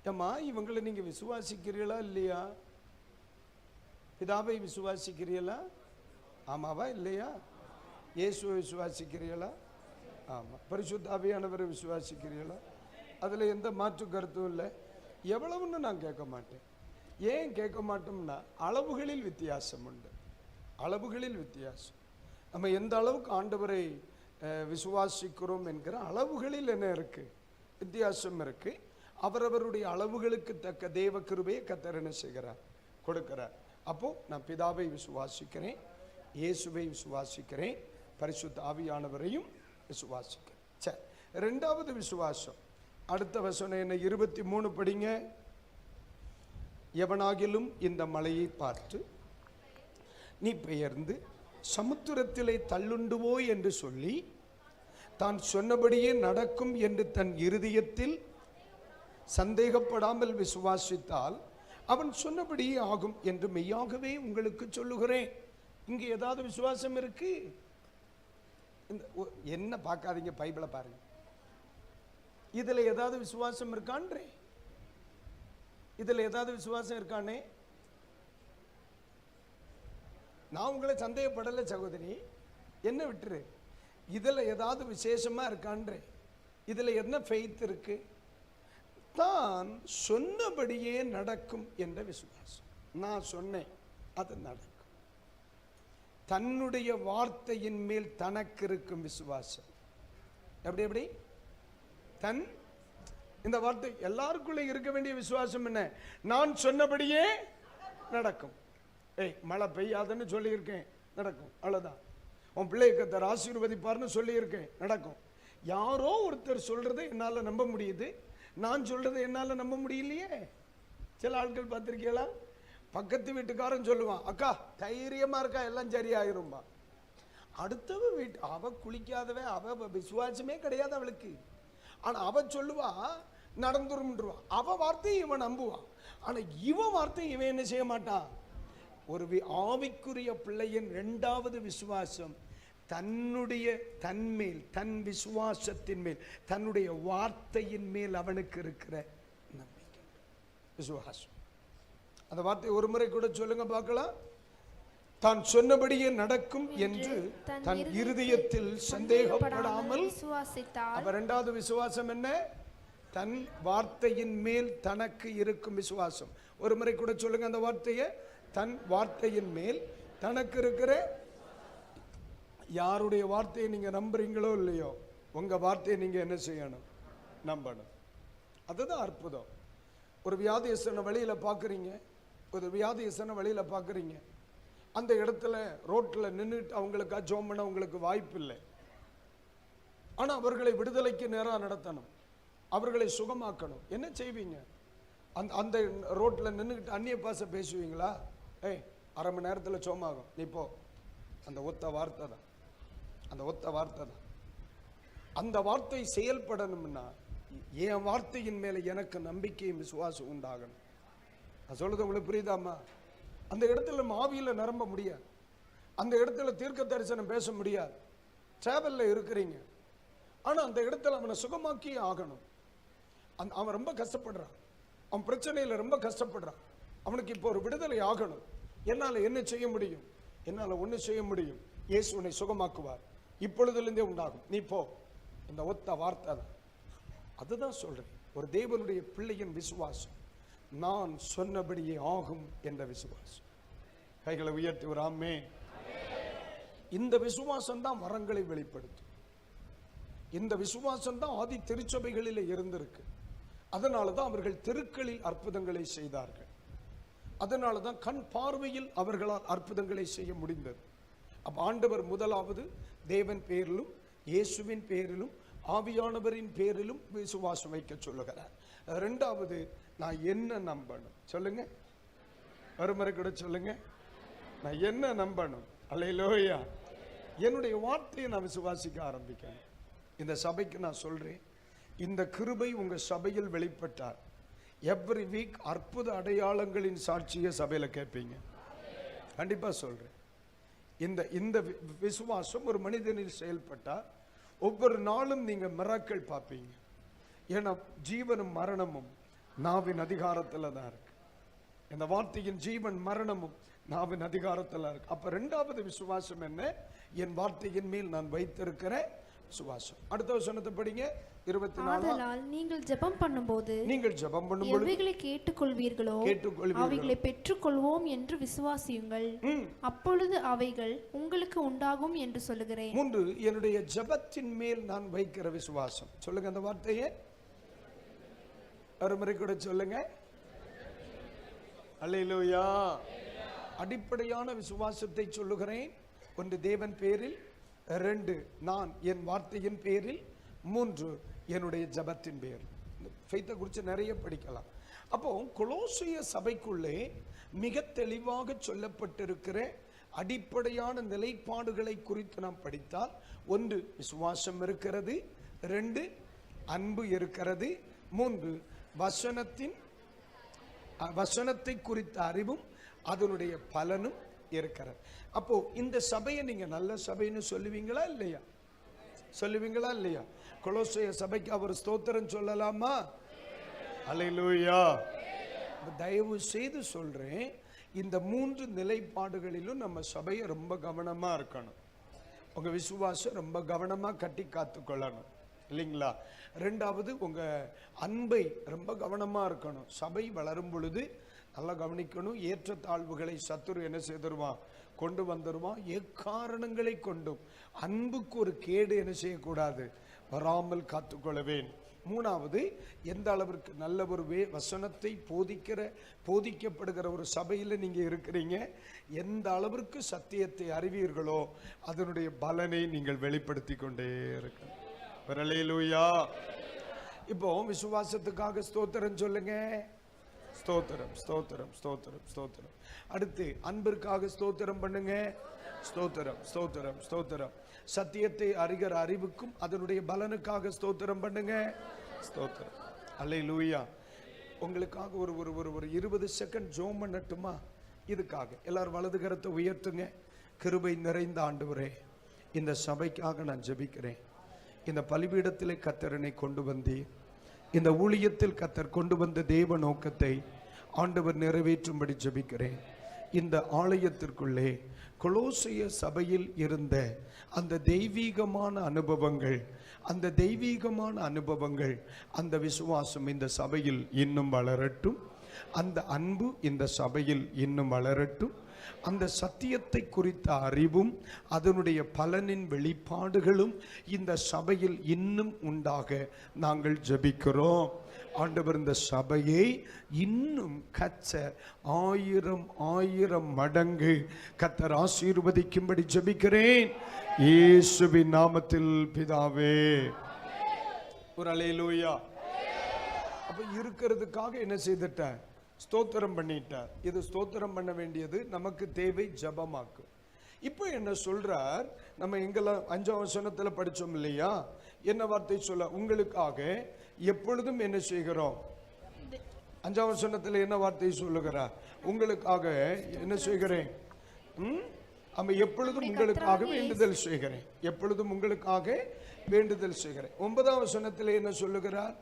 ஏம்மா, இவங்களை நீங்க விசுவாசிக்கிறீங்களா இல்லையா? பிதாவை விசுவாசிக்கிறீங்களா? ஆமாவா இல்லையா? இயேசுவை விசுவாசிக்கிறீங்களா? ஆமாம். பரிசுத்த ஆவியானவரை விசுவாசிக்கிறீங்களா? அதில் எந்த மாற்று கருத்தும் இல்லை. எவ்வளவுன்னு நான் கேட்க மாட்டேன். ஏன் கேட்க மாட்டோம்னா, அளவுகளில் வித்தியாசம் உண்டு. அளவுகளில் வித்தியாசம். நம்ம எந்த அளவுக்கு ஆண்டவரை விசுவாசிக்கிறோம் என்கிற அளவுகளில் என்ன இருக்கு? வித்தியாசம் இருக்கு. அவரவருடைய அளவுகளுக்கு தக்க தேவ கிருபையை கர்த்தர் என்ன செய்கிறார்? கொடுக்கிறார். அப்போ நான் பிதாவை விசுவாசிக்கிறேன், இயேசுவை விசுவாசிக்கிறேன், பரிசுத்த ஆவியானவரையும் விசுவாசிக்கிறேன். சரி, ரெண்டாவது விசுவாசம். அடுத்த வசனம் என்ன? 23 படிங்க. எவனாகிலும் இந்த மலையை பார்த்து நீ பெயர்ந்து சமுத்திரத்திலே தள்ளுண்டுவோ என்று சொல்லி தான் சொன்னபடியே நடக்கும் என்று தன் இருதயத்தில் சந்தேகப்படாமல் விசுவாசித்தால் அவன் சொன்னபடியே ஆகும் என்று மெய்யாகவே உங்களுக்கு சொல்லுகிறேன். இங்க ஏதாவது விசுவாசம் இருக்கு? என்ன பார்க்காதீங்க, பைபிளை பாருங்க. இதுல ஏதாவது விசுவாசம் இருக்கான்றே? இதுல ஏதாவது விசுவாசம் இருக்கானே? நான் உங்களை சந்தேகப்படலை சகோதரி, என்ன விட்டுரு. இதில் ஏதாவது விசேஷமா இருக்கான்றே, இதில் என்ன ஃபெய்த் இருக்கு? தான் சொன்னபடியே நடக்கும் என்ற விசுவாசம். நான் சொன்னேன், அது நடக்கும். தன்னுடைய வார்த்தையின் மேல் தனக்கு இருக்கும் விசுவாசம். எப்படி எப்படி தன் இந்த வார்த்தை எல்லாருக்குள்ள இருக்க வேண்டிய விசுவாசம் என்ன? நான் சொன்னபடியே நடக்கும். மழை பெய்யாதுன்னு சொல்லியிருக்கேன், நடக்கும். அவ்வளோதான். உன் பிள்ளையை கர்த்தர் ஆசீர்வதிப்பார்னு சொல்லியிருக்கேன், நடக்கும். யாரோ ஒருத்தர் சொல்றதை என்னால் நம்ப முடியுது, நான் சொல்றதை என்னால் நம்ப முடியலையே. சில ஆட்கள் பார்த்திருக்கீங்களா? பக்கத்து வீட்டுக்காரன் சொல்லுவான், அக்கா தைரியமா இருக்கா, எல்லாம் சரியாயிரும்பா. அடுத்தவ வீட்டு அவ குளிக்காதவ, அவ விசுவாசமே கிடையாது அவளுக்கு. ஆனா அவ சொல்லுவா நடந்துரும்ன்றவா. அவ வார்த்தையை இவன் நம்புவான். ஆனா இவன் வார்த்தையை இவன் என்ன செய்ய மாட்டான். ஒரு ஆவிக்குரிய பிள்ளையின் இரண்டாவது விசுவாசம் தன்னுடைய தன்மேல், தன் விசுவாசத்தின் மேல், தன்னுடைய வார்த்தையின் மேல் அவனுக்கு இருக்கிற நம்பிக்கை, விசுவாசம். அந்த வார்த்தை ஒரு முறை கூட சொல்லுங்க பார்க்கலாம். தான் சொன்னபடியே நடக்கும் என்று தன் இருதயத்தில் சந்தேகப்படாமல் விசுவாசித்தார். அப்ப இரண்டாவது விசுவாசம் என்ன? தன் வார்த்தையின் மேல் தனக்கு இருக்கும் விசுவாசம். ஒரு முறை கூட சொல்லுங்க அந்த வார்த்தையை. தன் வார்த்தையின் மேல் தனக்கு இருக்கிற. யாருடைய வார்த்தையை நீங்க நம்புறீங்களோ இல்லையோ, உங்க வார்த்தையை நீங்க என்ன செய்யணும்? நம்பணும். அதுதான் அற்புதம். ஒரு வியாதியஸ்தனை வழியில பாக்குறீங்க, ஒரு வியாதியஸ்தனை வழியில பாக்குறீங்க. அந்த இடத்துல ரோட்ல நின்றுட்டு அவங்களுக்கு ஜெபம் பண்ண உங்களுக்கு வாய்ப்பு இல்லை. ஆனா அவர்களை விடுதலைக்கு நேராக நடத்தணும், அவர்களை சுகமாக்கணும். என்ன செய்வீங்க? அந்த ரோட்ல நின்றுக்கிட்டு அந்நிய பாச பேசுவீங்களா? அரை மணி நேரத்தில் சோமாகும், நீ போ. அந்த ஒத்த வார்த்தை தான், அந்த ஒத்த வார்த்தை தான். அந்த வார்த்தை செயல்படணும்னா என் வார்த்தையின் மேல எனக்கு நம்பிக்கையும் விசுவாசம் உண்டாகணும். நான் சொல்றது உங்களுக்கு புரியுதாமா? அந்த இடத்துல ஆவியில நிரம்ப முடியாது, அந்த இடத்துல தீர்க்க தரிசனம் பேச முடியாது. டிராவல்ல இருக்கிறீங்க, ஆனா அந்த இடத்துல அவனை சுகமாக்கி ஆகணும். அவன் ரொம்ப கஷ்டப்படுறான், அவன் பிரச்சனையில ரொம்ப கஷ்டப்படுறான். அவனுக்கு இப்போ ஒரு விடுதலை ஆகணும். என்னால என்ன செய்ய முடியும்? என்னால ஒண்ணு செய்ய முடியும். இயேசு உன்னை சுகமாக்குவார், இப்பொழுதிலிருந்தே உண்டாகும், நீ போ. இந்த ஒத்த வார்த்தை தான். அதுதான் சொல்றேன், ஒரு தேவனுடைய பிள்ளையின் விசுவாசம் நான் சொன்னபடியே ஆகும் என்ற விசுவாசம். கைகளை உயர்த்தி ஒரு ஆமென். இந்த விசுவாசம் தான் வரங்களை வெளிப்படுத்தும். இந்த விசுவாசம் தான் ஆதி திருச்சபைகளில் இருந்திருக்கு. அதனால தான் அவர்கள் தெருக்களில் அற்புதங்களை செய்தார்கள். அதனால தான் கண் பார்வையில் அவர்களால் அற்புதங்களை செய்ய முடிந்தது. அப்ப ஆண்டவர் முதலாவது தேவன் பேரிலும் இயேசுவின் பேரிலும் ஆவியானவரின் பேரிலும் விசுவாசம் வைக்க சொல்லுகிறார். இரண்டாவது, நான் என்ன நம்பணும்? சொல்லுங்க, ஒருமுறை கூட சொல்லுங்க. நான் என்ன நம்பணும்? அல்லேலூயா. என்னுடைய வார்த்தையை நான் விசுவாசிக்க ஆரம்பிக்கணும். இந்த சபைக்கு நான் சொல்றேன், இந்த கிருபை உங்க சபையில் வெளிப்பட்டார் எவ்ரி வீக் அற்புத அடையாளங்களின் சாட்சியை சபையில கேட்பீங்க. கண்டிப்பா சொல்றேன். இந்த விசுவாசம் ஒரு மனிதனில் செயல்பட்டால் ஒவ்வொரு நாளும் நீங்க மிராக்கிள் பார்ப்பீங்க. ஏன்னா ஜீவனும் மரணமும் நாவின் அதிகாரத்துல தான் இருக்கு. இந்த வார்த்தையின் ஜீவன் மரணமும் நாவின் அதிகாரத்துல இருக்கு. அப்ப இரண்டாவது விசுவாசம் என்ன? என் வார்த்தையின் மேல் நான் வைத்திருக்கிற விசுவாசம். அடுத்த வசனத்தை படிங்க, 24. ஆதலால் நீங்கள் ஜெபம் பண்ணும்போது எவைகளை கேட்டுக்கொள்வீர்களோ அவைகளை பெற்றுக்கொள்வோம் என்று விசுவாசியுங்கள், அப்பொழுது அவைகள் உங்களுக்கு உண்டாகும் என்று சொல்லுகிறேன். 3, என்னுடைய ஜெபத்தின் மேல் நான் வைக்கிற விசுவாசம். சொல்லுங்க அந்த வார்த்தையை ஒரு முறை கூட சொல்லுங்க. அல்லேலூயா. அடிப்படையான விசுவாசத்தை சொல்லுகிறேன். 1 தேவன் பேரில், 2 நான் என் வார்த்தையின் பேரில், 3 என்னுடைய ஜெபத்தின் பேர். ஃபெய்த்தை குறித்து நிறைய படிக்கலாம். அப்போ கொலோசிய சபைக்குள்ளே மிக தெளிவாக சொல்லப்பட்டிருக்கிற அடிப்படையான நிலைப்பாடுகளை குறித்து நாம் படித்தால், 1 விசுவாசம் இருக்கிறது, 2 அன்பு இருக்கிறது, 3 வசனத்தை குறித்த அறிவும் அதனுடைய பலனும் இருக்கிறது. அப்போ இந்த சபையை நீங்க நல்ல சபைன்னு சொல்லுவீங்களா இல்லையா? சொல்லுவீங்களா இல்லையா? கொலோசிய சபைக்கு அவர் ஸ்தோத்திரம் சொல்லலாமா? அல்லேலூயா. தயவு செய்து சொல்றேன், இந்த 3 நிலைப்பாடுகளிலும் நம்ம சபையை ரொம்ப கவனமா இருக்கணும். உங்க விசுவாசம் ரொம்ப கவனமா கட்டி காத்துக்கொள்ளணும் இல்லைங்களா? 2வது உங்க அன்பை ரொம்ப கவனமா இருக்கணும். சபை வளரும் பொழுது நல்லா கவனிக்கணும். ஏற்ற தாழ்வுகளை சத்துரு என்ன செய்திருவான்? கொண்டு வந்துருவான். எக்காரணங்களை கொண்டும் அன்புக்கு ஒரு கேடு என்ன செய்யக்கூடாது? வராமல் காத்துக்கொள்ளவேன். 3வது, எந்த அளவிற்கு நல்ல ஒரு வசனத்தை போதிக்கப்படுகிற ஒரு சபையில் நீங்க இருக்கிறீங்க, எந்த அளவிற்கு சத்தியத்தை அறிவீர்களோ அதனுடைய பலனை நீங்கள் வெளிப்படுத்தி கொண்டே இருக்கணும். ஹல்லேலூயா. இப்போ விசுவாசத்துக்காக ஸ்தோத்திரம் சொல்லுங்க. ஸ்தோத்திரம், ஸ்தோத்திரம், ஸ்தோத்திரம், ஸ்தோத்திரம். அடுத்து அன்பிற்காக ஸ்தோத்திரம் பண்ணுங்க. ஸ்தோத்திரம், ஸ்தோத்திரம், ஸ்தோத்திரம். சத்தியத்தை அறிகிற அறிவுக்கும் அதனுடைய பலனுக்காக ஸ்தோத்திரம் பண்ணுங்க. ஸ்தோத்திரம். அல்லேலூயா. உங்களுக்காக ஒரு ஒரு ஒரு ஒரு 20 செகண்ட் ஜெபம் பண்ணட்டுமா? இதுக்காக எல்லாரும் வலது கரத்தை உயர்த்துங்க. கிருபை நிறைந்த ஆண்டவரே, இந்த சபைக்காக நான் ஜெபிக்கிறேன். இந்த பலிபீடத்திலே கர்த்தர் என்னை கொண்டு வந்தீர். இந்த ஊழியத்தில் கர்த்தர் கொண்டு வந்த தேவ நோக்கத்தை ஆண்டவர் நிறைவேற்றும்படி ஜெபிக்கிறேன். இந்த ஆலயத்திற்குள்ளே கொலோசிய சபையில் இருந்த அந்த தெய்வீகமான அனுபவங்கள், அந்த விசுவாசம் இந்த சபையில் இன்னும் வளரட்டும். அந்த அன்பு இந்த சபையில் இன்னும் வளரட்டும். அந்த சத்தியத்தை குறித்த அறிவும் அதனுடைய பலனின் வெளிப்பாடுகளும் இந்த சபையில் இன்னும் உண்டாக நாங்கள் ஜெபிக்கிறோம். ஆண்டவர் இந்த சபையை இன்னும் கர்த்தர் 1000 மடங்கு கர்த்தர் ஆசீர்வதிக்கும்படி ஜெபிக்கிறேன் இயேசுவின் நாமத்தில் பிதாவே. ஒரு அல்லேலூயா. அப்ப இருக்கிறதுக்காக என்ன செய்துட்டார்? ஸ்தோத்திரம் பண்ணிட்டார். இது ஸ்தோத்திரம் பண்ண வேண்டியது நமக்கு தேவை ஜெபமாக்கு. இப்போ என்ன சொல்றார்? நம்ம எங்கெல்லாம் 5ஆம் வசனத்துல படிச்சோம் இல்லையா? என்ன வார்த்தை சொல்ல? உங்களுக்காக எப்பொழுதும் என்ன செய்கிறோம்? 5ஆம் வசனத்துல என்ன வார்த்தை சொல்லுகிறார்? உங்களுக்காக என்ன செய்கிறேன்? நம்ம எப்பொழுதும் உங்களுக்காக வேண்டுதல் செய்கிறேன். எப்பொழுதும் உங்களுக்காக வேண்டுதல் செய்கிறேன். 9ஆம் வசனத்துல என்ன சொல்லுகிறார்?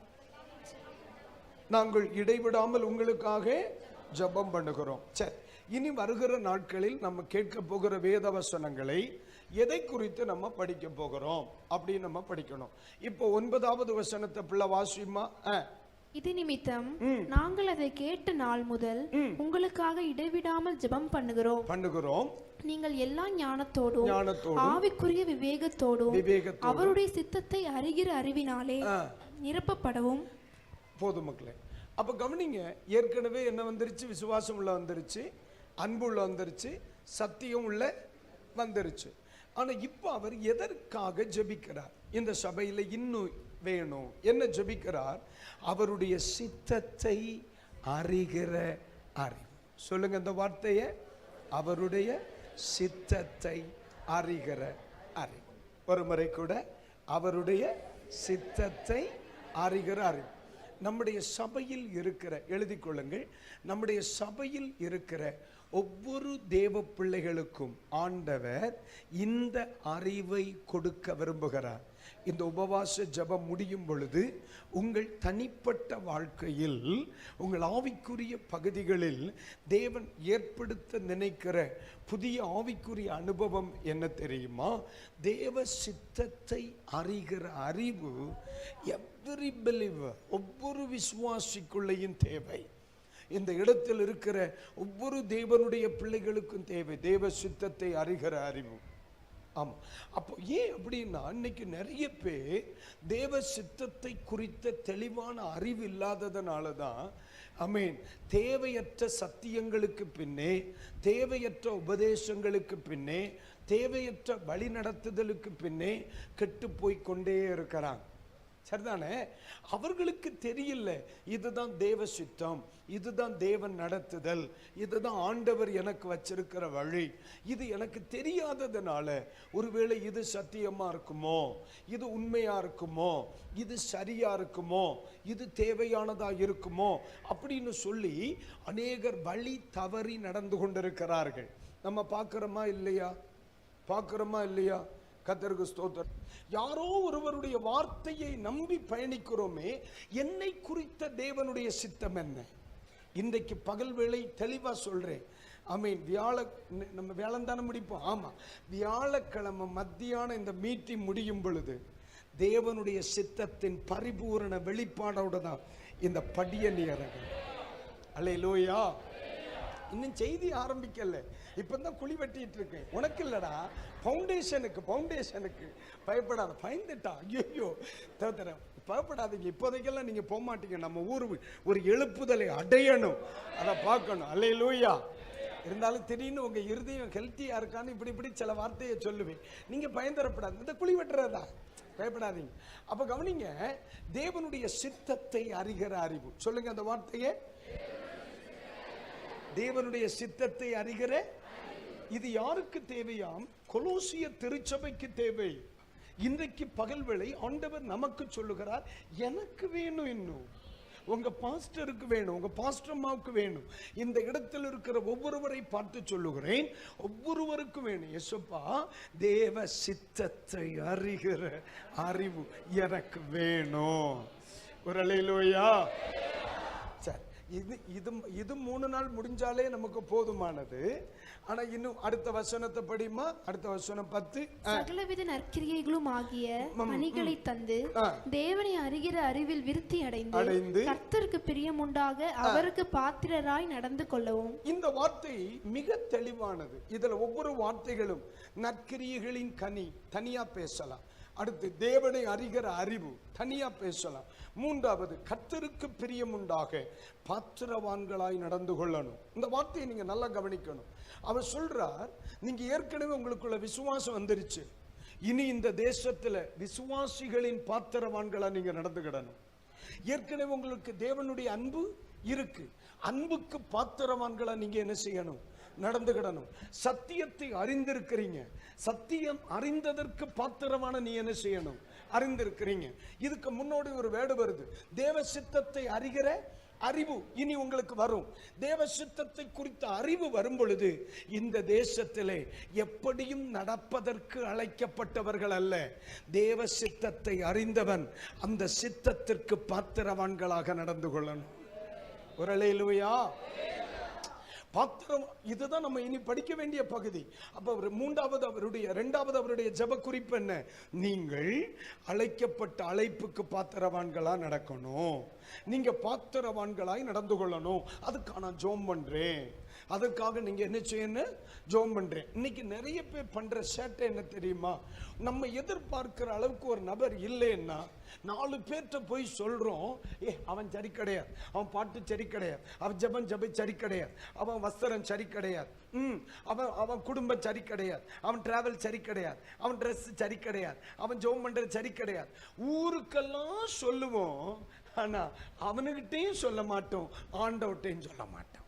நாங்கள் இடைவிடாமல் உங்களுக்காக ஜெபம் பண்ணுகிறோம். சரி, இனி வருகிற நாட்களில் நம்ம கேட்க போகிற வேத வசனங்களை எதை குறித்து நம்ம படிக்க போகிறோம் அப்படின்னு நம்ம படிக்கணும். இப்போ 9வது வசனத்தை பிள்ளை வாசிமா. இது நிமித்தம் நாங்கள் அதை கேட்ட நாள் முதல் உங்களுக்காக இடைவிடாமல் ஜெபம் பண்ணுகிறோம். நீங்கள் எல்லா ஞானத்தோடும் ஆவிக்குரிய விவேகத்தோடும் அவருடைய சித்தத்தை அறிகிற அறிவினாலே நிரப்பப்படவும். போதும் மக்களே. அப்ப கவனிங்க, ஏற்கனவே என்ன வந்துருச்சு? விசுவாசம் உள்ள வந்துருச்சு, அன்பு உள்ள வந்துருச்சு, சத்தியம் உள்ள வந்துருச்சு. ஆனா இப்ப அவர் எதற்காக ஜெபிக்கிறார்? இந்த சபையில இன்னும் வேணும். என்ன ஜெபிக்கிறார்? அவருடைய சித்தத்தை அறிகிற அறிவு. சொல்லுங்க இந்த வார்த்தைய. அவருடைய சித்தத்தை அறிகிற அறிவு. ஒரு முறை கூட, அவருடைய சித்தத்தை அறிகிற அறிவு. நம்முடைய சபையில் இருக்கிற, எழுதிக் கொள்ளுங்கள், நம்முடைய சபையில் இருக்கிற ஒவ்வொரு தேவ பிள்ளைகளுக்கும் ஆண்டவர் இந்த அறிவை கொடுக்க விரும்புகிறார். இந்த உபவாச ஜெபம் முடியும் பொழுது உங்கள் தனிப்பட்ட வாழ்க்கையில், உங்கள் ஆவிக்குரிய பகுதிகளில் தேவன் ஏற்படுத்த நினைக்கிற புதிய ஆவிக்குரிய அனுபவம் என்ன தெரியுமா? தேவ சித்தத்தை அறிகிற அறிவு எவ்ரி பிலீவர், ஒவ்வொரு விசுவாசிக்குள்ளேயும் தேவை. இந்த இடத்தில் இருக்கிற ஒவ்வொரு தேவனுடைய பிள்ளைகளுக்கும் தேவை தேவ சித்தத்தை அறிகிற அறிவு. ஆமாம். அப்போ ஏன் அப்படின்னா, இன்னைக்கு நிறைய பேர் தேவ சித்தத்தை குறித்த தெளிவான அறிவு இல்லாததுனால தான் தேவையற்ற சத்தியங்களுக்கு பின்னே, தேவையற்ற உபதேசங்களுக்கு பின்னே, தேவையற்ற வழி நடத்துதலுக்கு பின்னே கெட்டு போய் கொண்டே இருக்கிறாங்க. சரிதானே? அவர்களுக்கு தெரியல இதுதான் தேவ சித்தம், இதுதான் தேவன் நடத்துதல், இதுதான் ஆண்டவர் எனக்கு வச்சிருக்கிற வழி. இது எனக்கு தெரியாததுனால ஒருவேளை இது சத்தியமா இருக்குமோ, இது உண்மையா இருக்குமோ, இது சரியா இருக்குமோ, இது தேவையானதா இருக்குமோ அப்படின்னு சொல்லி அநேகர் வழி தவறி நடந்து கொண்டிருக்கிறார்கள். நம்ம பார்க்கிறோமா இல்லையா? கர்த்தருக்கு ஸ்தோத்திரம். யாரோ ஒருவருடைய வார்த்தையை நம்பி பயணிக்கிறோமே, என்னை குறித்த தேவனுடைய சித்தம் என்ன? இன்றைக்கு பகல் வேளை தெளிவா சொல்றேன். நம்ம வியாழந்தானே முடிப்போம். ஆமாம், வியாழக்கிழமை மத்தியானம் இந்த மீட்டிங் முடியும் பொழுது தேவனுடைய சித்தத்தின் பரிபூரண வெளிப்பாடோட தான் இந்த படியணி இறங்கும். அல்லேலூயா. இன்னும் செய்தி ஆரம்பிக்கல, இப்பதான் குழி வெட்டிட்டு இருக்கேன். உனக்கு இல்லடா, பவுண்டேஷனுக்கு பயப்படாத. பயந்துட்டா ஐயோ தவிர பயப்படாதீங்க. இப்போதைக்கெல்லாம் நீங்க போக மாட்டீங்க. நம்ம ஊர் ஒரு எழுப்புதலை அடையணும், அதை பார்க்கணும். அல்லேலூயா. இருந்தாலும் திடீர்னு உங்க இருதயம் ஹெல்த்தியா இருக்கான்னு இப்படி சில வார்த்தையை சொல்லுவேன். நீங்க பயந்துடப்படாது, இந்த குழி வெட்டுறதா, பயப்படாதீங்க. அப்ப கவனிங்க, தேவனுடைய சித்தத்தை அறிகிற அறிவு. சொல்லுங்க அந்த வார்த்தையே, தேவனுடைய சித்தத்தை அறிகிற. இது யாருக்கு தேவையாம்? கொலோசிய திருச்சபைக்கு தேவை. இன்றைக்கு பகல் வேளை ஆண்டவர் நமக்கு சொல்லுகிறார், எனக்கு வேணும், இன்னும் உங்க பாஸ்டருக்கு வேணும், உங்க பாஸ்டர் அம்மாவுக்கு வேணும். இந்த இடத்தில் இருக்கிற ஒவ்வொருவரை பார்த்து சொல்லுகிறேன், ஒவ்வொருவருக்கும் வேணும். எசப்பா, தேவ சித்தத்தை அறிகிற அறிவு எனக்கு வேணும். ஒரு அல்லேலூயா. சரி, இது 3 நாள் முடிஞ்சாலே நமக்கு போதுமானது. ஆனா இன்னும் அடுத்த வசனத்தை படிமா. அடுத்த வசனம் 10. சகலவித நற்கிரியைகளும் ஆகிய பணிகளை தந்து தேவனை அறிகிற அறிவில் விருத்தி அடைந்து கர்த்தருக்கு பிரியமுண்டாக அவருக்கு பாத்திரராய் நடந்து கொள்ளவும். இந்த வார்த்தை மிக தெளிவானது. இதுல ஒவ்வொரு வார்த்தைகளும் நற்கிரியைகளின் கனி தனியா பேசலாம். அடுத்து தேவனை அறிகிற அறிவு தனியா பேசலாம். 3வது கர்த்தருக்கு பிரியமுண்டாக பாத்திரவான்களாய் நடந்து கொள்ளணும். இந்த வார்த்தையை நீங்க நல்லா கவனிக்கணும். அவர் சொல்றார், நீங்க ஏற்கனவே உங்களுக்குள்ள விசுவாசம் வந்துருச்சு, இனி இந்த தேசத்துல விசுவாசிகளின் பாத்திரவான்களா நீங்க நடந்துக்கிடணும். ஏற்கனவே உங்களுக்கு தேவனுடைய அன்பு இருக்கு, அன்புக்கு பாத்திரவான்களா நீங்க என்ன செய்யணும்? நடந்துக்கிடணும். சத்தியத்தை அறிந்திருக்கிறீங்க, சத்தியம் அறிந்ததற்கு பாத்திரமான நீ என்ன செய்யணும்? அறிந்திருக்கிறீங்க. இதுக்கு முன்னோடி ஒரு வேடு வருது, தேவ சித்தத்தை அறிகிற அறிவு இனி உங்களுக்கு வரும். தேவ சித்தத்தை குறித்த அறிவு வரும் பொழுது இந்த தேசத்திலே எப்படியும் நடப்பதற்கு அழைக்கப்பட்டவர்கள் அல்ல, தேவ சித்தத்தை அறிந்தவன் அந்த சித்தத்திற்கு பாத்திரவான்களாக நடந்து கொள்ளணும். ஒரு அல்லேலூயா. பாத்திரம், இதுதான் நம்ம இனி படிக்க வேண்டிய பகுதி. அப்ப 2வது அவருடைய ஜெப குறிப்பு என்ன? நீங்கள் அழைக்கப்பட்ட அழைப்புக்கு பாத்திரவான்களா நடக்கணும், நீங்க பாத்திரவான்களாய் நடந்து கொள்ளணும். அதுக்காக நான் ஜெபம் பண்றேன், அதற்காக நீங்க என்ன செய்யணும்? ஜெபம் பண்றேன். இன்னைக்கு நிறைய பேர் பண்ற சேட்டை என்ன தெரியுமா? நம்ம எதிர்பார்க்கிற அளவுக்கு ஒரு நபர் இல்லைன்னா 4 பேர்கிட்ட போய் சொல்றோம், அவன் சரி கிடையாது, அவன் பாட்டு சரி கிடையாது, அவன் ஜெபம் சரி கிடையாது, அவன் வஸ்திரம் சரி கிடையாது, அவன் குடும்பம் சரி கிடையாது, அவன் டிராவல் சரி கிடையாது, அவன் ட்ரெஸ் சரி கிடையாது, அவன் ஜெபம் பண்றது சரி கிடையாது. ஊருக்கெல்லாம் சொல்லுவோம், ஆனா அவனுகிட்டையும் சொல்ல மாட்டோம், ஆண்டவட்டையும் சொல்ல மாட்டோம்.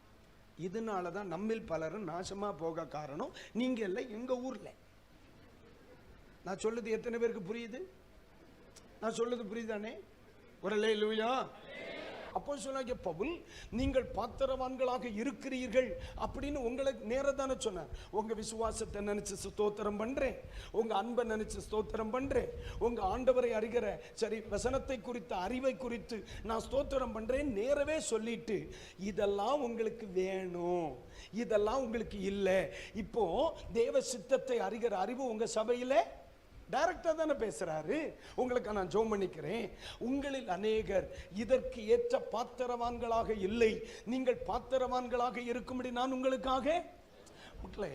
இதனாலதான் நம்மில் பலரும் நாசமா போக காரணம் நீங்க இல்ல, எங்க ஊர்ல. நான் சொல்லுது எத்தனை பேருக்கு புரியுது? நான் சொல்லுது புரியுதானே? ஒரு அல்லேலூயா. அப்போஸ்தலனாகிய பவுல், நீங்கள் பாத்திரவான்களாக இருக்கிறீர்கள் அப்படின்னு உங்களை நேரதானே சொன்னார். உங்க விசுவாசத்தை நினைச்சு ஸ்தோத்திரம் பண்றேன், உங்க அன்பை நினைச்சு ஸ்தோத்திரம் பண்றேன், உங்க ஆண்டவரை அறிகிற சரி வசனத்தை குறித்த அறிவை குறித்து நான் ஸ்தோத்திரம் பண்றேன் நேரவே சொல்லிட்டு, இதெல்லாம் உங்களுக்கு வேணும், இதெல்லாம் உங்களுக்கு இல்லை. இப்போ தேவ சித்தத்தை அறிகிற அறிவு உங்க சபையில டைரக்டா தானே பேசுறாரு. உங்களுக்கு நான் ஜெபம் பண்ணிக்கிறேன், உங்களில் அநேகர் இதற்கு ஏற்ற பாத்திரவான்களாக இல்லை, நீங்கள் பாத்திரவான்களாக இருக்கும்படி நான் உங்களுக்காக. மக்களே,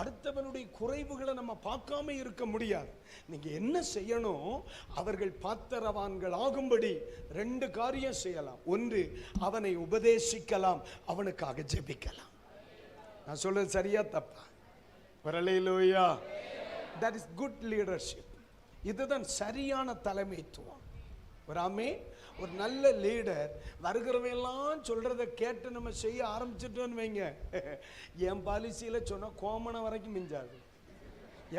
அடுத்தவனுடைய குறைவுகளை நம்ம பார்க்காம இருக்க முடியாது. நீங்க என்ன செய்யணும்? அவர்கள் பாத்திரவான்கள் ஆகும்படி 2 காரியம் செய்யலாம். ஒன்று, அவனை உபதேசிக்கலாம், அவனுக்காக ஜெபிக்கலாம். நான் சொல்றது சரியா தப்பா? அல்லேலூயா. That is good leadership. இதுதான் சரியான தலைமைத்துவம். ஒரு நல்ல லீடர் வருகிறவையெல்லாம் சொல்றதை கேட்டு நம்ம செய்ய ஆரம்பிச்சிட்டோன்னு வைங்க, என் பாலிசியில சொன்னா கோமணம் வரைக்கும் மிஞ்சாது.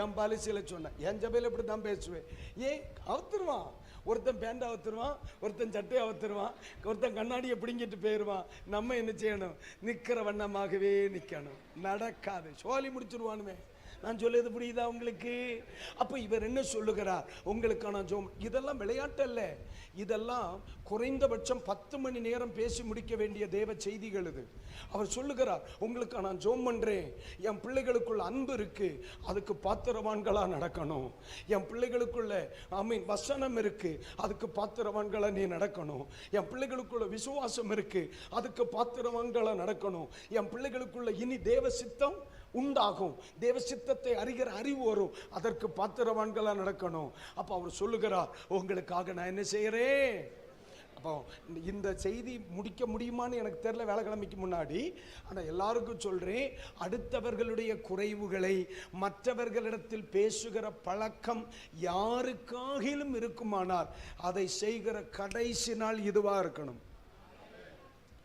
என் பாலிசியில சொன்ன என் ஜபையில் இப்படி தான் பேசுவேன். அவுத்துருவான், ஒருத்தன் பேண்டை அவுத்துருவான், ஒருத்தன் சட்டையை அவுத்துருவான், ஒருத்தன் கண்ணாடியை பிடிங்கிட்டு போயிடுவான். நம்ம என்ன செய்யணும்? நிற்கிற வண்ணமாகவே நிற்கணும். நடக்காது, சோழி முடிச்சிருவானுமே. நான் சொல்லுறது புரியுதா உங்களுக்கு? அப்ப இவர் என்ன சொல்லுகிறார்? உங்களுக்கான ஜோம். இதெல்லாம் விளையாட்டு அல்ல, இதெல்லாம் குறைந்தபட்சம் 10 மணி நேரம் பேசி முடிக்க வேண்டிய தேவ செய்திகள் இது. அவர் சொல்லுகிறார், உங்களுக்கு நான் ஜோம் பண்றேன், என் பிள்ளைகளுக்குள்ள அன்பு இருக்கு, அதுக்கு பாத்திரவான்களா நடக்கணும். என் பிள்ளைகளுக்குள்ள ஆமீன் வசனம் இருக்கு, அதுக்கு பாத்திரவான்களா நீ நடக்கணும். என் பிள்ளைகளுக்குள்ள விசுவாசம் இருக்கு, அதுக்கு பாத்திரவான்களா நடக்கணும். என் பிள்ளைகளுக்குள்ள இனி தேவ சித்தம் உண்டாகும், தேவ சித்தத்தை அறிகிற அறிவு வரும், அதற்கு பாத்திரவான்களா நடக்கணும். அப்ப அவர் சொல்லுகிறார், உங்களுக்காக நான் என்ன செய்யறேன். அப்போ இந்த செய்தி முடிக்க முடியுமான்னு எனக்கு தெரியல வேலைக்கிழமைக்கு முன்னாடி. ஆனால் எல்லாருக்கும் சொல்றேன், அடுத்தவர்களுடைய குறைவுகளை மற்றவர்களிடத்தில் பேசுகிற பழக்கம் யாருக்காகிலும் இருக்குமானால் அதை செய்கிற கடைசி நாள் இதுவா இருக்கணும்.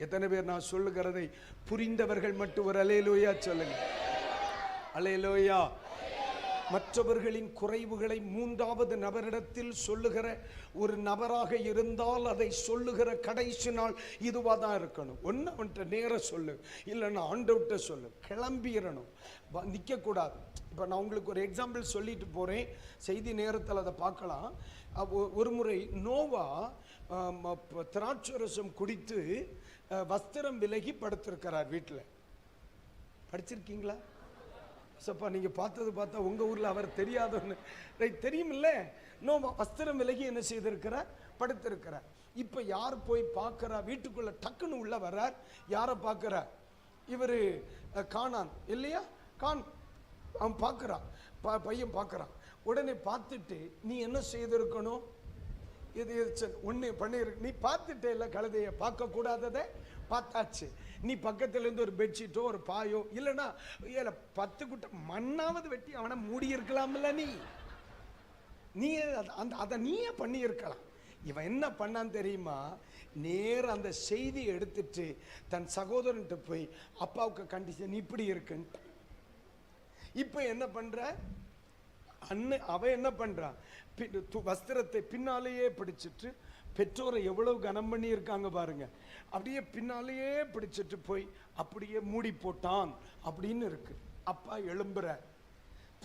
எத்தனை பேர் நான் சொல்லுகிறதை புரிந்தவர்கள் மட்டும் ஒரு அல்லேலூயா சொல்லுங்க. அல்லேலூயா. மற்றவர்களின் குறைவுகளை மூன்றாவது நபரிடத்தில் சொல்லுகிற ஒரு நபராக இருந்தால் அதை சொல்லுகிற கடைசி நாள் இதுவாக தான் இருக்கணும். ஒன்று அவன்கிட்ட நேர சொல்லு, இல்லைன்னா ஆண்டவர்கிட்ட சொல்லு, கிளம்பிடணும், நிற்கக்கூடாது. இப்போ நான் உங்களுக்கு ஒரு எக்ஸாம்பிள் சொல்லிட்டு போகிறேன், செய்தி நேரத்தில் அதை பார்க்கலாம். ஒரு முறை நோவா திராட்சரசம் குடித்து வஸ்திரம் விலகி படுத்திருக்கிறார் வீட்டில். படிச்சிருக்கீங்களா? சப்பா நீங்கள் பார்த்தா உங்கள் ஊரில் அவர் தெரியாதவன்னு தெரியுமில்ல. நோவா வஸ்திரம் விலகி என்ன செய்திருக்கிறார்? படுத்திருக்கிறார். இப்போ யார் போய் பார்க்குறா? வீட்டுக்குள்ளே டக்குன்னு உள்ள வர்றார். யாரை பார்க்குறார்? இவர் காணான் இல்லையா? அவன் பார்க்குறான், பையன் பார்க்குறான். உடனே பார்த்துட்டு நீ என்ன செய்திருக்கணும்? இது ஒன்று பண்ணியிருக்கு. நீ பார்த்துட்டே இல்லை, கழுதையை பார்க்கக்கூடாததை பார்த்தாச்சு. நீ பக்கத்துல இருந்து ஒரு பெட்ஷீட்டோ ஒரு பாயோ இல்லைன்னா 10 குட்டை மண்ணாவது வெட்டி அவனை மூடி இருக்கலாம்ல. நீ அதை நீயே பண்ணி இருக்கலாம். இவன் என்ன பண்ணான்னு தெரியுமா? நேரம் அந்த செய்தி எடுத்துட்டு தன் சகோதரன்ட்டு போய் அப்பாவுக்கு கண்டிஷன் இப்படி இருக்குன்ட்டு. இப்ப என்ன பண்ற? அவன் என்ன பண்றான்? வஸ்திரத்தை பின்னாலேயே பிடிச்சிட்டு, பெற்றோரை எவ்வளவு கனம் பண்ணி இருக்காங்க பாருங்க, அப்படியே பின்னாலேயே பிடிச்சிட்டு போய் அப்படியே மூடி போட்டான் அப்படின்னு இருக்கு. அப்பா எழும்புற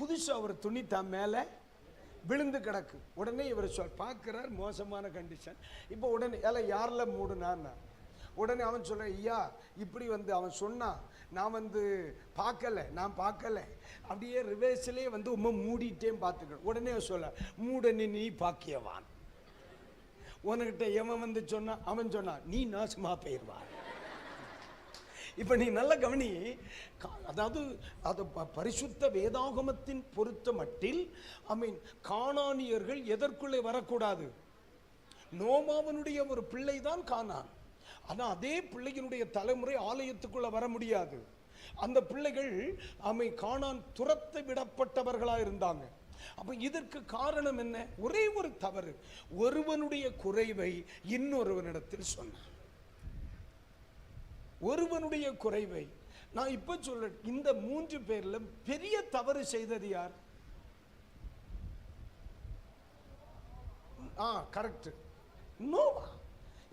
புதுசா ஒரு துணி தான் மேல விழுந்து கிடக்கு. உடனே இவர் பார்க்கிறார், மோசமான கண்டிஷன். இப்போ உடனே யாரில் மூடுனான்னு உடனே அவன் சொல்ற, ஐயா இப்படி அவன் சொன்னான், நான் நான் பார்க்கல, அப்படியே ரிவேர்ஸ்லேயே உம்மை மூடிட்டேன் பார்த்துக்க. உடனே சொல்ல, மூட நீ பாக்கியவான். உனக்கிட்ட எவன் சொன்னா? அவன் சொன்னான், நீ நாசமா போயிடுவான். இப்ப நீ நல்ல கவனி. அதாவது அது பரிசுத்த வேதாகமத்தின் பொறுத்த மட்டில் கானானியர்கள் எதற்குள்ளே வரக்கூடாது? நோவாவினுடைய ஒரு பிள்ளை தான் கானான். ஆனா அதே பிள்ளையினுடைய தலைமுறை ஆலயத்துக்குள்ள வர முடியாது. அந்த பிள்ளைகள் கானான் துரத்தை விடப்பட்டவர்களா இருந்தாங்க. அப்ப இதற்கு காரணம் என்ன? ஒரே ஒரு தவறு. ஒருவனுடைய குறைவை இன்னொருவனிடத்தில் சொன்னான். ஒருவனுடைய குறைவை நான் இப்ப சொல்ல, இந்த 3 பேர்ல பெரிய தவறு செய்தது யார்? கரெக்ட், நோவா.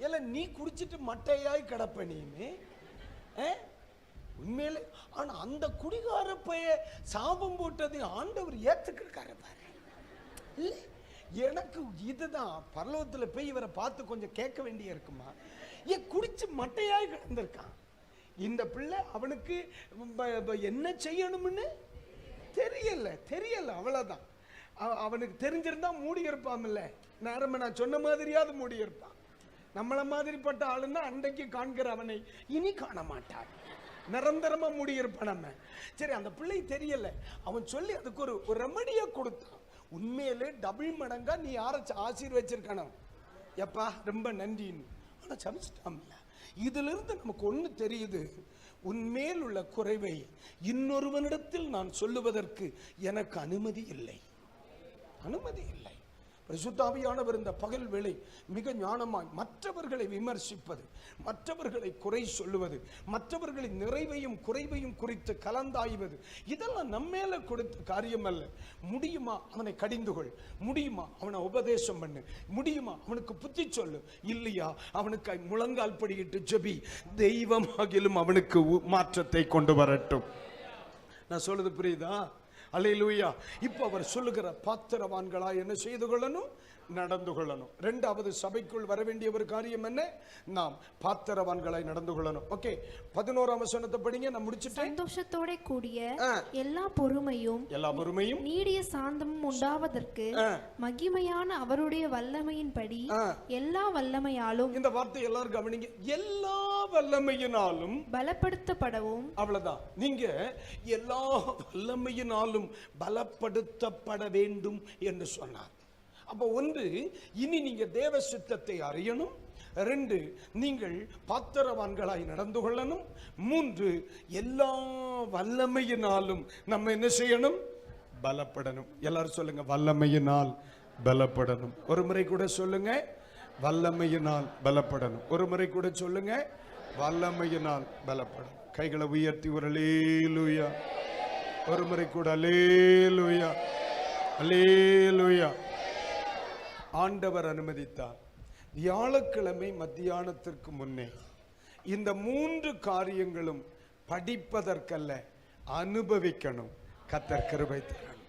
இல்ல நீ குடிச்சிட்டு மட்டையாய் கிடப்ப நீமே உண்மையிலே. ஆனா அந்த குடிகார பைய சாபம் போட்டது ஆண்டவர் ஏத்துக்கிருக்காரு பாரு. எனக்கு இதுதான் பரலோகத்துல போய் இவரை பார்த்து கொஞ்சம் கேட்க வேண்டிய இருக்குமா? ஏன் குடிச்சு மட்டையாய் கிடந்திருக்கான் இந்த பிள்ளை? அவனுக்கு என்ன செய்யணும்னு தெரியல, அவ்வளவுதான். அவனுக்கு தெரிஞ்சிருந்தா மூடி இருப்பான். இல்ல நேரமே நான் சொன்ன மாதிரியாவது மூடி இருப்பான். நம்மள மாதிரிப்பட்ட ஆளுன்னா அன்றைக்கு காண்கிற அவனை இனி காண மாட்டான், நிரந்தரமா மூடி இருப்பான் நம்ம. சரி, அந்த பிள்ளை தெரியல, அவன் சொல்லி அதுக்கு ஒரு ரெமடியை கொடுத்தான். உண்மையிலே டபுள் மடங்கா நீ யாரை ஆசீர்வச்சிருக்கணும், எப்பா ரொம்ப நன்றின்னு. ஆனா சமைச்சிட்டான்ல. இதுல இருந்து நமக்கு ஒண்ணு தெரியுது, உன்மேல் உள்ள குறைவை இன்னொருவனிடத்தில் நான் சொல்லுவதற்கு எனக்கு அனுமதி இல்லை. பரிசுத்த ஆவியானவர் இந்த பகல் வேளை மிக ஞானமாய் மற்றவர்களை விமர்சிப்பது, மற்றவர்களை குறை சொல்லுவது, மற்றவர்களின் நிறைவையும் குறைவையும் குறித்து கலந்தாய்வது, இதெல்லாம் நம்மேல கொடுத்த காரியம் அல்ல. முடியுமா அவனை கடிந்து கொள், முடியுமா அவனை உபதேசம் பண்ணு, முடியுமா அவனுக்கு புத்தி சொல்லு, இல்லையா அவனுக்கு முழங்கால் படியிட்டு ஜெபி, தெய்வமாகிலும் அவனுக்கு மாற்றத்தை கொண்டு வரட்டும். நான் சொல்றது புரியுதா? அல்லேலூயா. இப்போ அவர் சொல்லுகிற பாத்திரவான்களா என்ன செய்து கொள்ளணும்? நடந்து கொள்ளணும். இரண்டாவது சபைக்குள் வர வேண்டிய ஒரு காரியம் என்ன? நாம் பாத்திரவான்களாய் நடந்து கொள்ளணும். ஓகே, 11ஆம் வசனத்தை படிங்க, நான் முடிச்சிட்டேன். சந்தோஷத்தோட கூடிய எல்லா பொறுமையும் நீடிய சாந்தமும் உண்டாவதற்கு மகிமையான அவருடைய வல்லமையின்படி எல்லா வல்லமையாலும், இந்த வார்த்தை எல்லாரும் கவனிங்க, எல்லா வல்லமையினாலும் பலப்படுத்தப்படவும். அவ்வளவுதான். நீங்க எல்லா வல்லமையினாலும் பலப்படுத்தப்பட வேண்டும் என்று சொன்னார். அப்போ ஒன்று, இனி நீங்க தேவ சித்தத்தை அறியணும். 2, நீங்கள் பாத்திரவான்களாய் நடந்து கொள்ளணும். 3, எல்லா வல்லமையினாலும் நம்ம என்ன செய்யணும்? பலப்படணும். எல்லாரும் சொல்லுங்க, வல்லமையினால் பலப்படணும். ஒரு முறை கூட சொல்லுங்க, வல்லமையினால் பலப்படணும். ஒரு முறை கூட சொல்லுங்க, வல்லமையினால் பலப்படணும். கைகளை உயர்த்தி ஒரு அல்லேலூயா. ஒரு முறை கூட அல்லேலூயா, அல்லேலூயா. ஆண்டவர் அனுமதித்தார், வியாழக்கிழமை மத்தியானத்திற்கு முன்னே இந்த 3 காரியங்களும் படிப்பதற்கல்ல, அனுபவிக்கணும். கர்த்தர் கிருபை தரணும்.